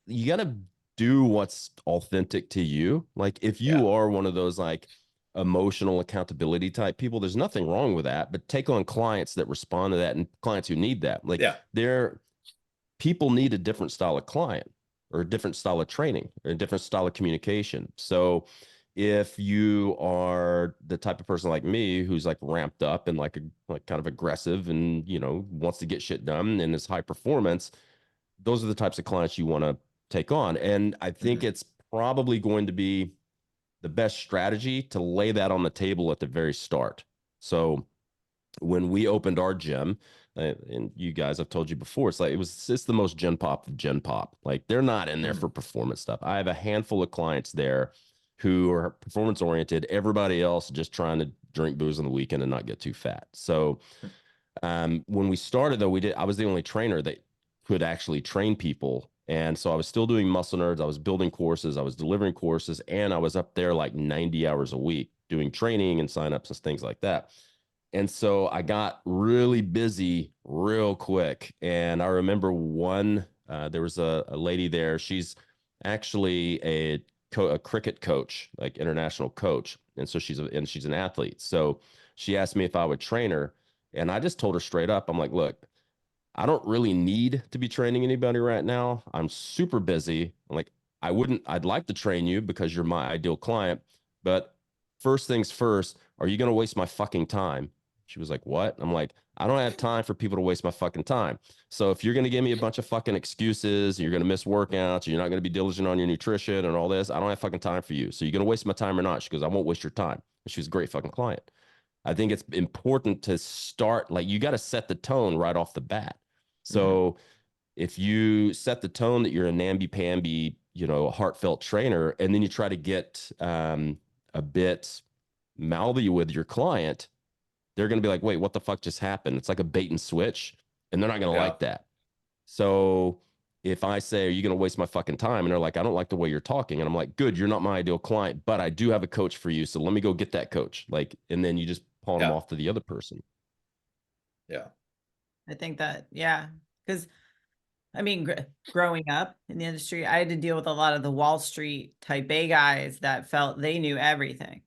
Speaker 3: you gotta do what's authentic to you. Like if
Speaker 2: Yeah.
Speaker 3: you are one of those like emotional accountability type people, there's nothing wrong with that, but take on clients that respond to that and clients who need that. Like
Speaker 2: Yeah.
Speaker 3: they're, people need a different style of client or a different style of training or a different style of communication. So if you are the type of person like me who's like ramped up and like kind of aggressive and wants to get shit done and is high performance, those are the types of clients you want to take on. And I think
Speaker 2: Mhm.
Speaker 3: it's probably going to be the best strategy to lay that on the table at the very start. So when we opened our gym, and you guys, I've told you before, it's the most gen pop of gen pop. Like they're not in there for
Speaker 2: Mhm.
Speaker 3: performance stuff. I have a handful of clients there who are performance oriented. Everybody else just trying to drink booze on the weekend and not get too fat. So when we started, though, I was the only trainer that could actually train people. And so I was still doing muscle nerds. I was building courses. I was delivering courses. And I was up there like 90 hours a week doing training and signups and things like that. And so I got really busy real quick. And I remember there was a lady there. She's actually a cricket coach, like international coach. And so she's an athlete. So she asked me if I would train her. And I just told her straight up, I'm like, look, I don't really need to be training anybody right now. I'm super busy. I'm like, I'd like to train you because you're my ideal client. But first things first, are you going to waste my fucking time? She was like, what? I'm like, I don't have time for people to waste my fucking time. So if you're going to give me a bunch of fucking excuses, you're going to miss workouts, you're not going to be diligent on your nutrition and all this, I don't have fucking time for you. So you're going to waste my time or not? She goes, I won't waste your time. And she was a great fucking client. I think it's important to start, like, you got to set the tone right off the bat.
Speaker 2: Mhm.
Speaker 3: So if you set the tone that you're a namby-pamby, heartfelt trainer, and then you try to get a bit mouthy with your client, they're going to be like, wait, what the fuck just happened? It's like a bait and switch, and they're not going to
Speaker 2: Yeah.
Speaker 3: like that. So if I say, are you going to waste my fucking time? And they're like, I don't like the way you're talking. And I'm like, good, you're not my ideal client, but I do have a coach for you. So let me go get that coach. Like, and then you just pawn them
Speaker 2: Yeah.
Speaker 3: off to the other person.
Speaker 2: Yeah.
Speaker 1: I think that, yeah, because I mean, growing up in the industry, I had to deal with a lot of the Wall Street type A guys that felt they knew everything.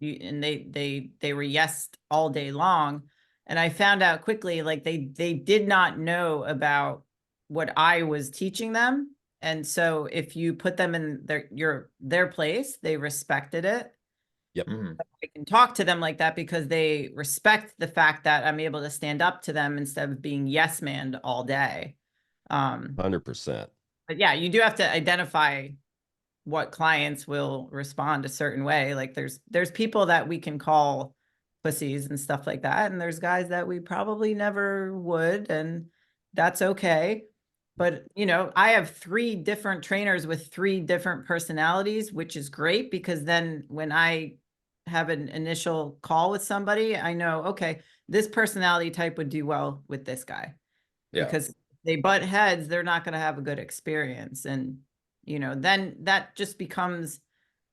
Speaker 1: And they were yes all day long. And I found out quickly, like they did not know about what I was teaching them. And so if you put them in their place, they respected it.
Speaker 3: Yep.
Speaker 2: Mhm.
Speaker 1: I can talk to them like that because they respect the fact that I'm able to stand up to them instead of being yes man all day.
Speaker 3: 100%.
Speaker 1: But yeah, you do have to identify what clients will respond a certain way. Like there's people that we can call pussies and stuff like that, and there's guys that we probably never would, and that's okay. But I have 3 different trainers with 3 different personalities, which is great because then when I have an initial call with somebody, I know, okay, this personality type would do well with this guy
Speaker 2: Yeah.
Speaker 1: because they butt heads, they're not going to have a good experience. And, then that just becomes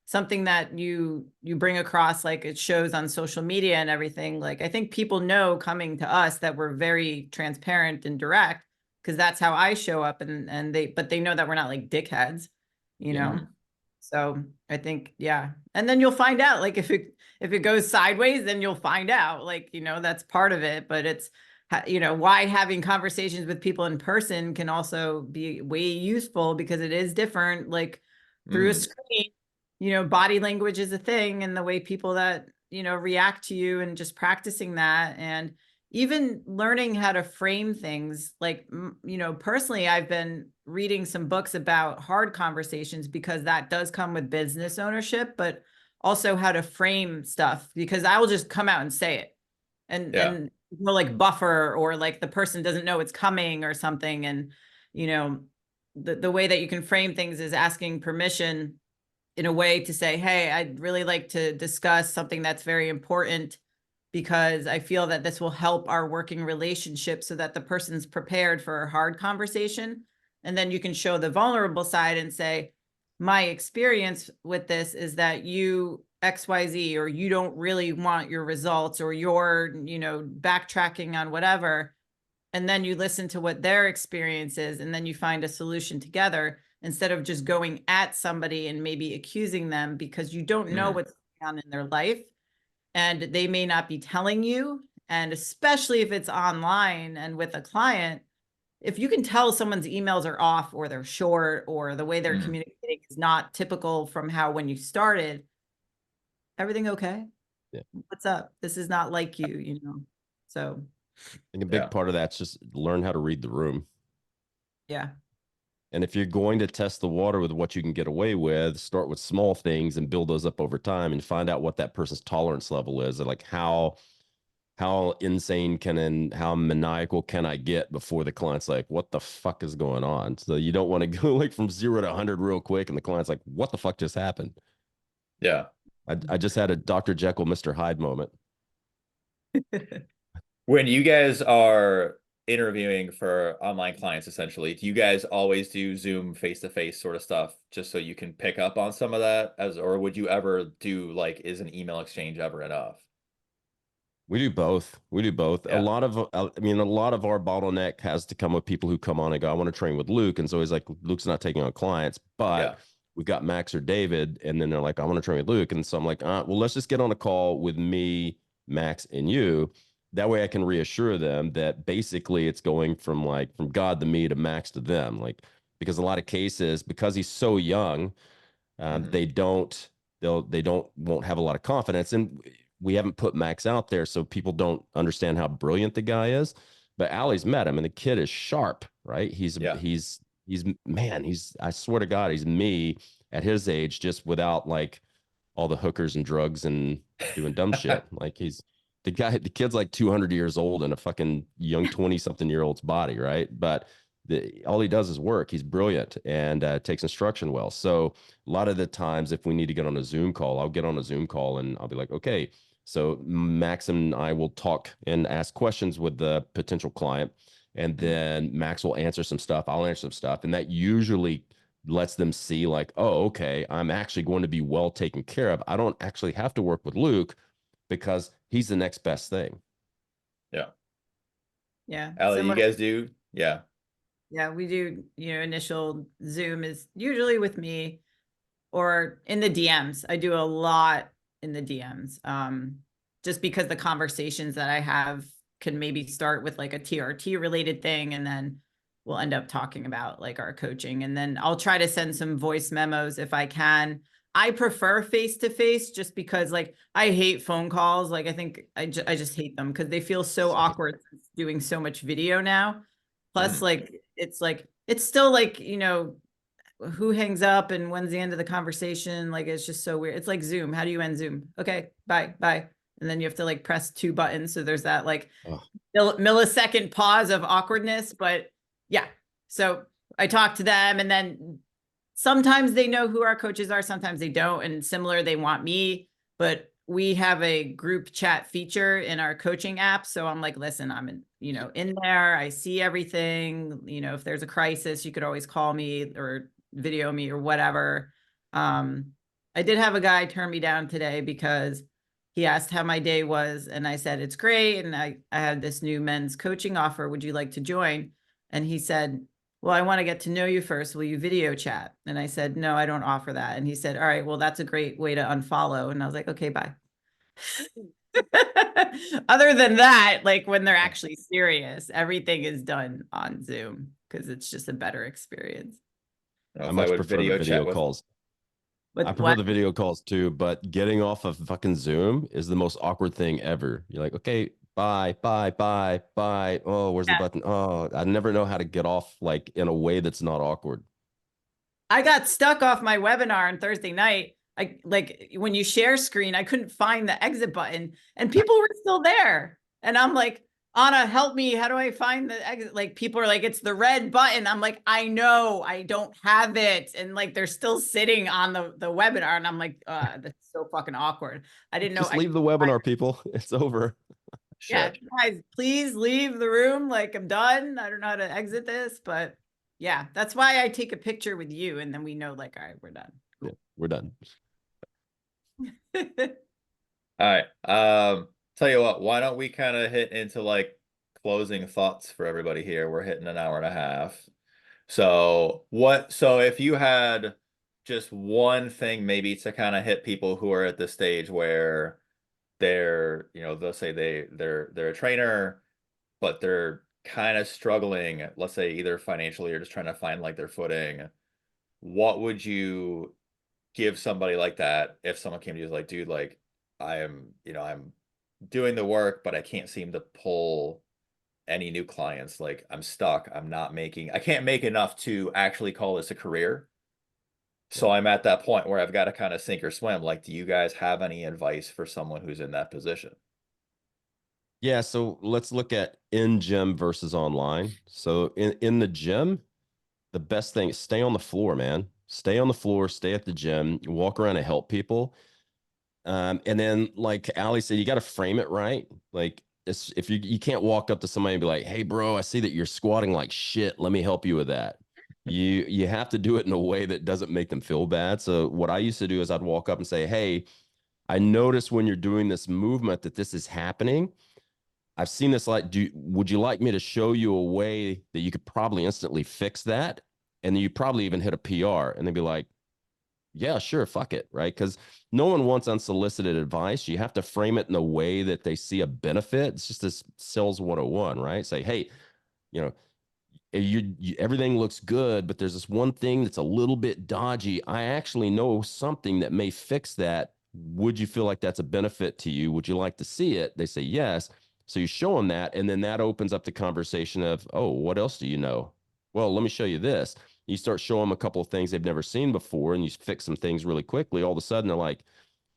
Speaker 1: something that you bring across, like it shows on social media and everything. Like, I think people know coming to us that we're very transparent and direct because that's how I show up but they know that we're not like dickheads, you
Speaker 3: Yeah.
Speaker 1: know? So I think, yeah. And then you'll find out, like if it goes sideways, then you'll find out, like, that's part of it, but it's, why having conversations with people in person can also be way useful because it is different, like through a
Speaker 2: Mhm.
Speaker 1: screen, body language is a thing and the way people that, react to you and just practicing that. And even learning how to frame things like, personally, I've been reading some books about hard conversations because that does come with business ownership, but also how to frame stuff because I will just come out and say it.
Speaker 2: Yeah.
Speaker 1: And like buffer or like the person doesn't know it's coming or something. And, the way that you can frame things is asking permission in a way to say, hey, I'd really like to discuss something that's very important because I feel that this will help our working relationship so that the person's prepared for a hard conversation. And then you can show the vulnerable side and say, my experience with this is that you XYZ, or you don't really want your results, or you're, backtracking on whatever. And then you listen to what their experience is, and then you find a solution together instead of just going at somebody and maybe accusing them, because you don't know what's going on in their life and they may not be telling you. And especially if it's online and with a client, if you can tell someone's emails are off, or they're short, or the way they're communicating is not typical from how when you started, everything okay?
Speaker 3: Yeah.
Speaker 1: What's up? This is not like you, So
Speaker 3: I think a big part of that's just learn how to read the room.
Speaker 1: yeah.
Speaker 3: And if you're going to test the water with what you can get away with, start with small things and build those up over time and find out what that person's tolerance level is, and like how insane and how maniacal can I get before the client's like, what the fuck is going on? So you don't want to go like from 0 to 100 real quick. And the client's like, what the fuck just happened?
Speaker 2: Yeah.
Speaker 3: I just had a Dr. Jekyll, Mr. Hyde moment.
Speaker 2: When you guys are interviewing for online clients, essentially, do you guys always do Zoom face-to-face sort of stuff just so you can pick up on some of that, or would you ever do like, is an email exchange ever enough?
Speaker 3: We do both.
Speaker 2: Yeah.
Speaker 3: A lot of our bottleneck has to come with people who come on and go, I want to train with Luke. And so he's like, Luke's not taking on clients, but we've got Max or David. And then they're like, I want to train with Luke. And so I'm like, well, let's just get on a call with me, Max, and you. That way I can reassure them that basically it's going from God to me to Max to them. Like, because a lot of cases, because he's so young, they won't have a lot of confidence. And we haven't put Max out there, so people don't understand how brilliant the guy is. But Allie's met him, and the kid is sharp, right? I swear to God, he's me at his age, just without like all the hookers and drugs and doing dumb shit. Like the kid's like 200 years old in a fucking young 20-something-year-old's body, right? But all he does is work. He's brilliant and takes instruction well. So a lot of the times, if we need to get on a Zoom call, I'll get on a Zoom call and I'll be like, okay, so Max and I will talk and ask questions with the potential client, and then Max will answer some stuff. I'll answer some stuff, and that usually lets them see like, oh, okay, I'm actually going to be well taken care of. I don't actually have to work with Luke because he's the next best thing.
Speaker 2: Yeah.
Speaker 1: Yeah.
Speaker 2: Allie, you
Speaker 1: Similar.
Speaker 2: guys do? Yeah.
Speaker 1: Yeah, we do, initial Zoom is usually with me or in the DMs. I do a lot in the DMs. Just because the conversations that I have can maybe start with like a TRT related thing, and then we'll end up talking about like our coaching. And then I'll try to send some voice memos if I can. I prefer face-to-face just because like I hate phone calls. Like I think I just hate them because they feel so awkward doing so much video now. Plus, it's still like, who hangs up and when's the end of the conversation? Like, it's just so weird. It's like Zoom. How do you end Zoom? Okay, bye. And then you have to like press 2 buttons. So there's that like millisecond pause of awkwardness. But yeah, so I talk to them, and then sometimes they know who our coaches are. Sometimes they don't. And similar, they want me, but we have a group chat feature in our coaching app. So I'm like, listen, I'm in there. I see everything. If there's a crisis, you could always call me or video me or whatever. I did have a guy turn me down today because he asked how my day was. And I said, it's great. And I had this new men's coaching offer. Would you like to join? And he said, well, I want to get to know you first. Will you video chat? And I said, no, I don't offer that. And he said, all right, well, that's a great way to unfollow. And I was like, okay, bye. Other than that, like when they're actually serious, everything is done on Zoom because it's just a better experience.
Speaker 3: I much prefer the video calls. I prefer the video calls too, but getting off of fucking Zoom is the most awkward thing ever. You're like, okay, bye. Oh, where's the button? Oh, I never know how to get off like in a way that's not awkward.
Speaker 1: I got stuck off my webinar on Thursday night. I like when you share screen, I couldn't find the exit button and people were still there. And I'm like, Anna, help me. How do I find the exit? Like people are like, it's the red button. I'm like, I know I don't have it. And like, they're still sitting on the webinar. And I'm like, that's so fucking awkward. I didn't know.
Speaker 3: Just leave the webinar, people. It's over.
Speaker 1: Yeah,
Speaker 2: Shit.
Speaker 1: guys, please leave the room. Like, I'm done. I don't know how to exit this, but yeah, that's why I take a picture with you and then we know, like, all right, we're done.
Speaker 3: Yeah, we're done.
Speaker 2: All right. Tell you what, why don't we kind of hit into like closing thoughts for everybody here? We're hitting an hour and a half. So if you had just one thing maybe to kind of hit people who are at the stage where they're, they'll say they're a trainer, but they're kind of struggling, let's say either financially or just trying to find like their footing, what would you give somebody like that if someone came to you like, dude, like I'm doing the work, but I can't seem to pull any new clients. Like I'm stuck. I can't make enough to actually call this a career. So I'm at that point where I've got to kind of sink or swim. Like, do you guys have any advice for someone who's in that position?
Speaker 3: Yeah, so let's look at in gym versus online. So in the gym, the best thing is stay on the floor, man. Stay on the floor, stay at the gym, walk around and help people. And then, like Ali said, you got to frame it right. Like, if you can't walk up to somebody and be like, "Hey, bro, I see that you're squatting like shit. Let me help you with that." You have to do it in a way that doesn't make them feel bad. So what I used to do is I'd walk up and say, "Hey, I notice when you're doing this movement that this is happening. I've seen this. Like, would you like me to show you a way that you could probably instantly fix that, and then you probably even hit a PR?" And they'd be like, yeah, sure, fuck it, right? Because no one wants unsolicited advice. You have to frame it in a way that they see a benefit. It's just this sales 101, right? Say, hey, you know, everything looks good, but there's this one thing that's a little bit dodgy. I actually know something that may fix that. Would you feel like that's a benefit to you? Would you like to see it? They say yes. So you show them that, and then that opens up the conversation of, oh, what else do you know? Well, let me show you this. You start showing them a couple of things they've never seen before, and you fix some things really quickly. All of a sudden, they're like,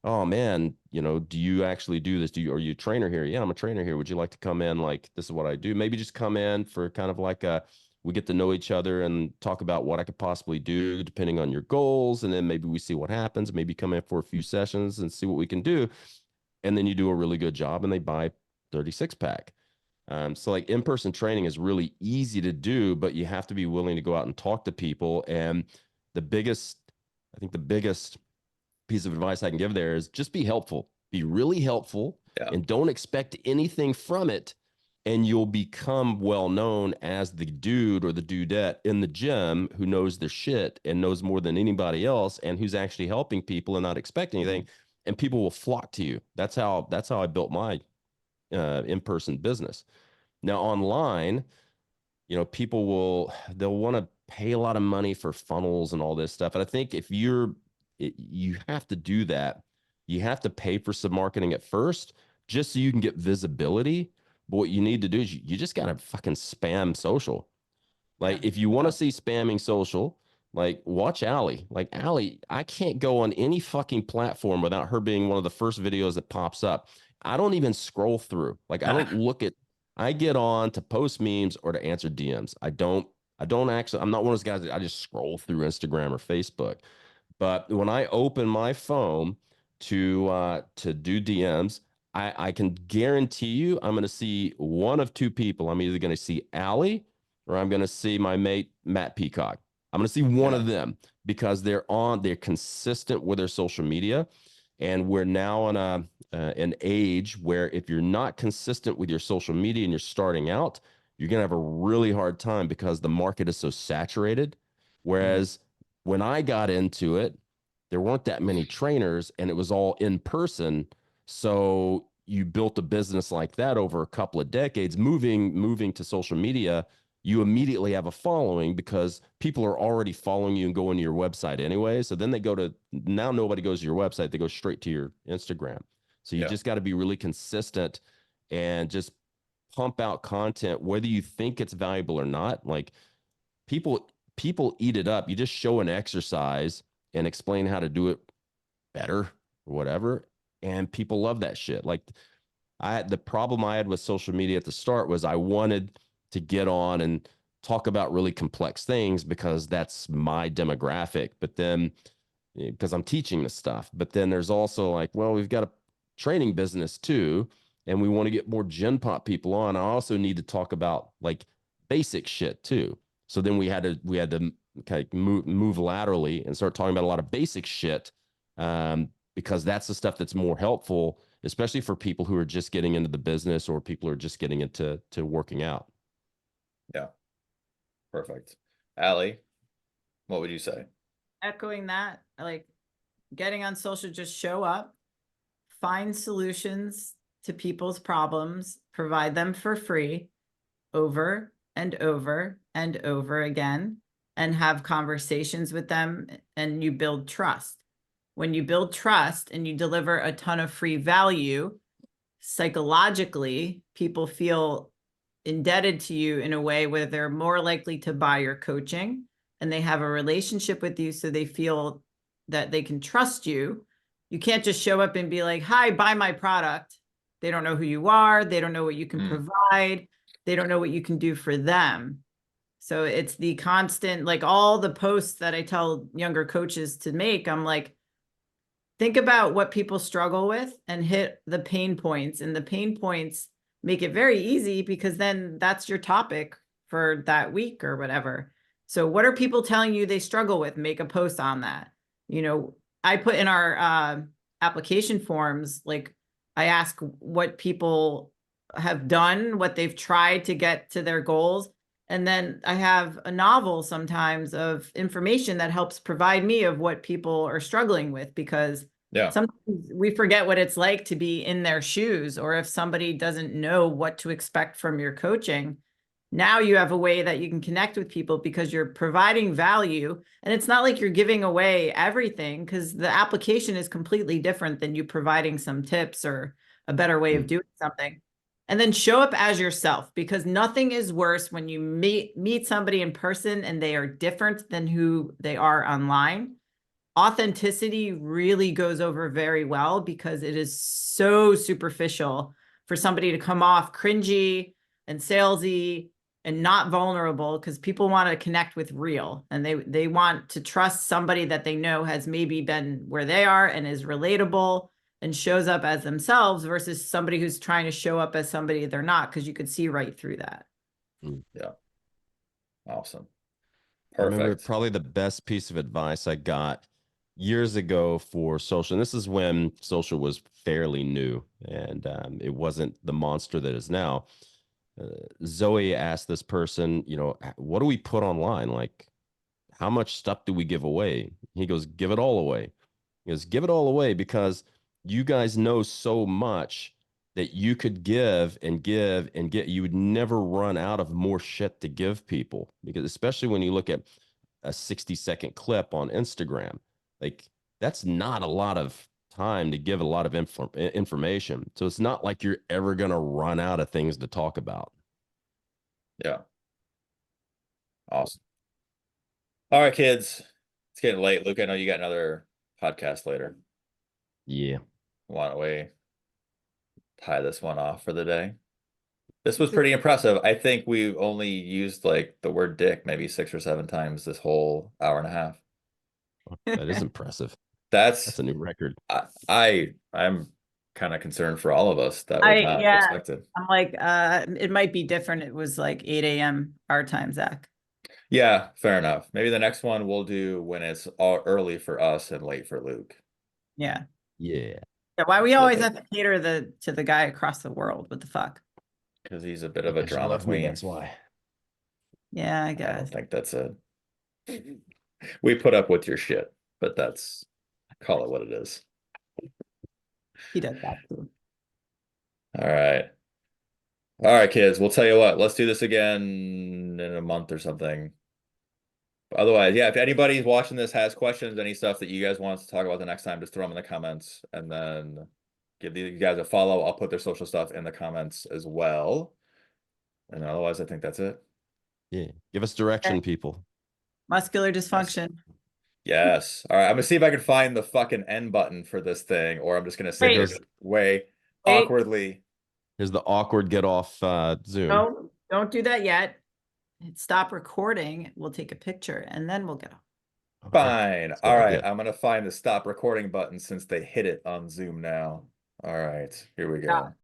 Speaker 3: oh man, do you actually do this? Are you a trainer here? Yeah, I'm a trainer here. Would you like to come in? Like, this is what I do. Maybe just come in for kind of like we get to know each other and talk about what I could possibly do depending on your goals. And then maybe we see what happens. Maybe come in for a few sessions and see what we can do. And then you do a really good job and they buy 36 pack. So like in-person training is really easy to do, but you have to be willing to go out and talk to people. And the biggest, I think the biggest piece of advice I can give there is just be helpful, be really helpful,
Speaker 2: Yeah.
Speaker 3: and don't expect anything from it. And you'll become well known as the dude or the dudette in the gym who knows their shit and knows more than anybody else and who's actually helping people and not expecting anything. And people will flock to you. That's how I built my in-person business. Now online, they'll want to pay a lot of money for funnels and all this stuff. And I think if you have to do that. You have to pay for some marketing at first just so you can get visibility. But what you need to do is you just got to fucking spam social. Like
Speaker 1: Yeah.
Speaker 3: if you want to see spamming social, like watch Allie. Like Allie, I can't go on any fucking platform without her being one of the first videos that pops up. I don't even scroll through. Like I don't look at I get on to post memes or to answer DMs. I don't actually I'm not one of those guys that I just scroll through Instagram or Facebook. But when I open my phone to do DMs, I can guarantee you I'm going to see one of two people. I'm either going to see Allie or I'm going to see my mate Matt Peacock. I'm going to see one
Speaker 2: Yeah.
Speaker 3: of them because they're consistent with their social media, and we're now in an age where if you're not consistent with your social media and you're starting out, you're going to have a really hard time because the market is so saturated. Whereas when I got into it, there weren't that many trainers and it was all in person. So you built a business like that over a couple of decades, moving to social media. You immediately have a following because people are already following you and going to your website anyway. So then now nobody goes to your website, they go straight to your Instagram. So you
Speaker 2: Yeah.
Speaker 3: just got to be really consistent and just pump out content, whether you think it's valuable or not. Like people eat it up. You just show an exercise and explain how to do it better or whatever, and people love that shit. Like the problem I had with social media at the start was I wanted to get on and talk about really complex things because that's my demographic. But then because I'm teaching this stuff, but then there's also like, well, we've got a training business too. and we want to get more Gen Pop people on, I also need to talk about like basic shit too. So then we had to kind of move laterally and start talking about a lot of basic shit, because that's the stuff that's more helpful, especially for people who are just getting into the business or people who are just getting into working out.
Speaker 2: Yeah. Perfect. Allie, what would you say?
Speaker 1: Echoing that, like getting on social, just show up, find solutions to people's problems, provide them for free over and over and over again, and have conversations with them, and you build trust. When you build trust and you deliver a ton of free value, psychologically, people feel indebted to you in a way where they're more likely to buy your coaching, and they have a relationship with you, so they feel that they can trust you. You can't just show up and be like, hi, buy my product. They don't know who you are. They don't know what you can provide. They don't know what you can do for them. So it's the constant, like all the posts that I tell younger coaches to make, I'm like, think about what people struggle with and hit the pain points. And the pain points make it very easy, because then that's your topic for that week or whatever. So what are people telling you they struggle with? Make a post on that. You know, I put in our application forms, like I ask what people have done, what they've tried to get to their goals. And then I have a novel sometimes of information that helps provide me of what people are struggling with, because
Speaker 2: Yeah.
Speaker 1: sometimes we forget what it's like to be in their shoes, or if somebody doesn't know what to expect from your coaching. Now you have a way that you can connect with people because you're providing value, and it's not like you're giving away everything, because the application is completely different than you providing some tips or a better way of doing something. And then show up as yourself, because nothing is worse when you meet somebody in person and they are different than who they are online. Authenticity really goes over very well, because it is so superficial for somebody to come off cringy and salesy and not vulnerable, because people want to connect with real, and they want to trust somebody that they know has maybe been where they are and is relatable and shows up as themselves, versus somebody who's trying to show up as somebody they're not, because you could see right through that.
Speaker 2: Yeah. Awesome.
Speaker 3: I remember
Speaker 2: Perfect.
Speaker 3: probably the best piece of advice I got years ago for social, and this is when social was fairly new and it wasn't the monster that is now. Zoe asked this person, you know, what do we put online? Like, how much stuff do we give away? He goes, give it all away. He goes, give it all away, because you guys know so much that you could give and give and get. You would never run out of more shit to give people, because especially when you look at a 60-second clip on Instagram, like that's not a lot of time to give a lot of information. So it's not like you're ever going to run out of things to talk about.
Speaker 2: Yeah. Awesome. All right, kids. It's getting late. Luke, I know you got another podcast later.
Speaker 3: Yeah.
Speaker 2: Why don't we tie this one off for the day? This was pretty impressive. I think we only used like the word dick maybe 6 or 7 times this whole hour and a half.
Speaker 3: That is impressive.
Speaker 2: That's
Speaker 3: That's a new record.
Speaker 2: I'm kind of concerned for all of us. That was not expected.
Speaker 1: I'm like, it might be different. It was like 8 a.m. our time, Zach.
Speaker 2: Yeah, fair enough. Maybe the next one we'll do when it's all early for us and late for Luke.
Speaker 1: Yeah.
Speaker 3: Yeah.
Speaker 1: Yeah, why we always have to cater to the guy across the world? What the fuck?
Speaker 2: Because he's a bit of a
Speaker 3: Because you
Speaker 2: drama
Speaker 3: love me,
Speaker 2: queen.
Speaker 3: that's why.
Speaker 1: Yeah, I
Speaker 2: I don't
Speaker 1: guess.
Speaker 2: think that's it. We put up with your shit, but call it what it is.
Speaker 1: He does that too.
Speaker 2: All right. All right, kids. We'll tell you what. Let's do this again in a month or something. Otherwise, yeah, if anybody's watching this has questions, any stuff that you guys want us to talk about the next time, just throw them in the comments, and then give these guys a follow. I'll put their social stuff in the comments as well. And otherwise, I think that's it.
Speaker 3: Yeah. Give us direction, people.
Speaker 1: Muscular dysfunction.
Speaker 2: Yes. All right. I'm gonna see if I can find the fucking end button for this thing, or I'm just gonna sit here way awkwardly.
Speaker 3: Here's the awkward get off Zoom.
Speaker 1: No, don't do that yet. Stop recording. We'll take a picture and then we'll get off.
Speaker 3: Okay.
Speaker 2: Fine.
Speaker 3: That's a good
Speaker 2: All right.
Speaker 3: idea.
Speaker 2: I'm gonna find the stop recording button since they hit it on Zoom now. All right. Here we go.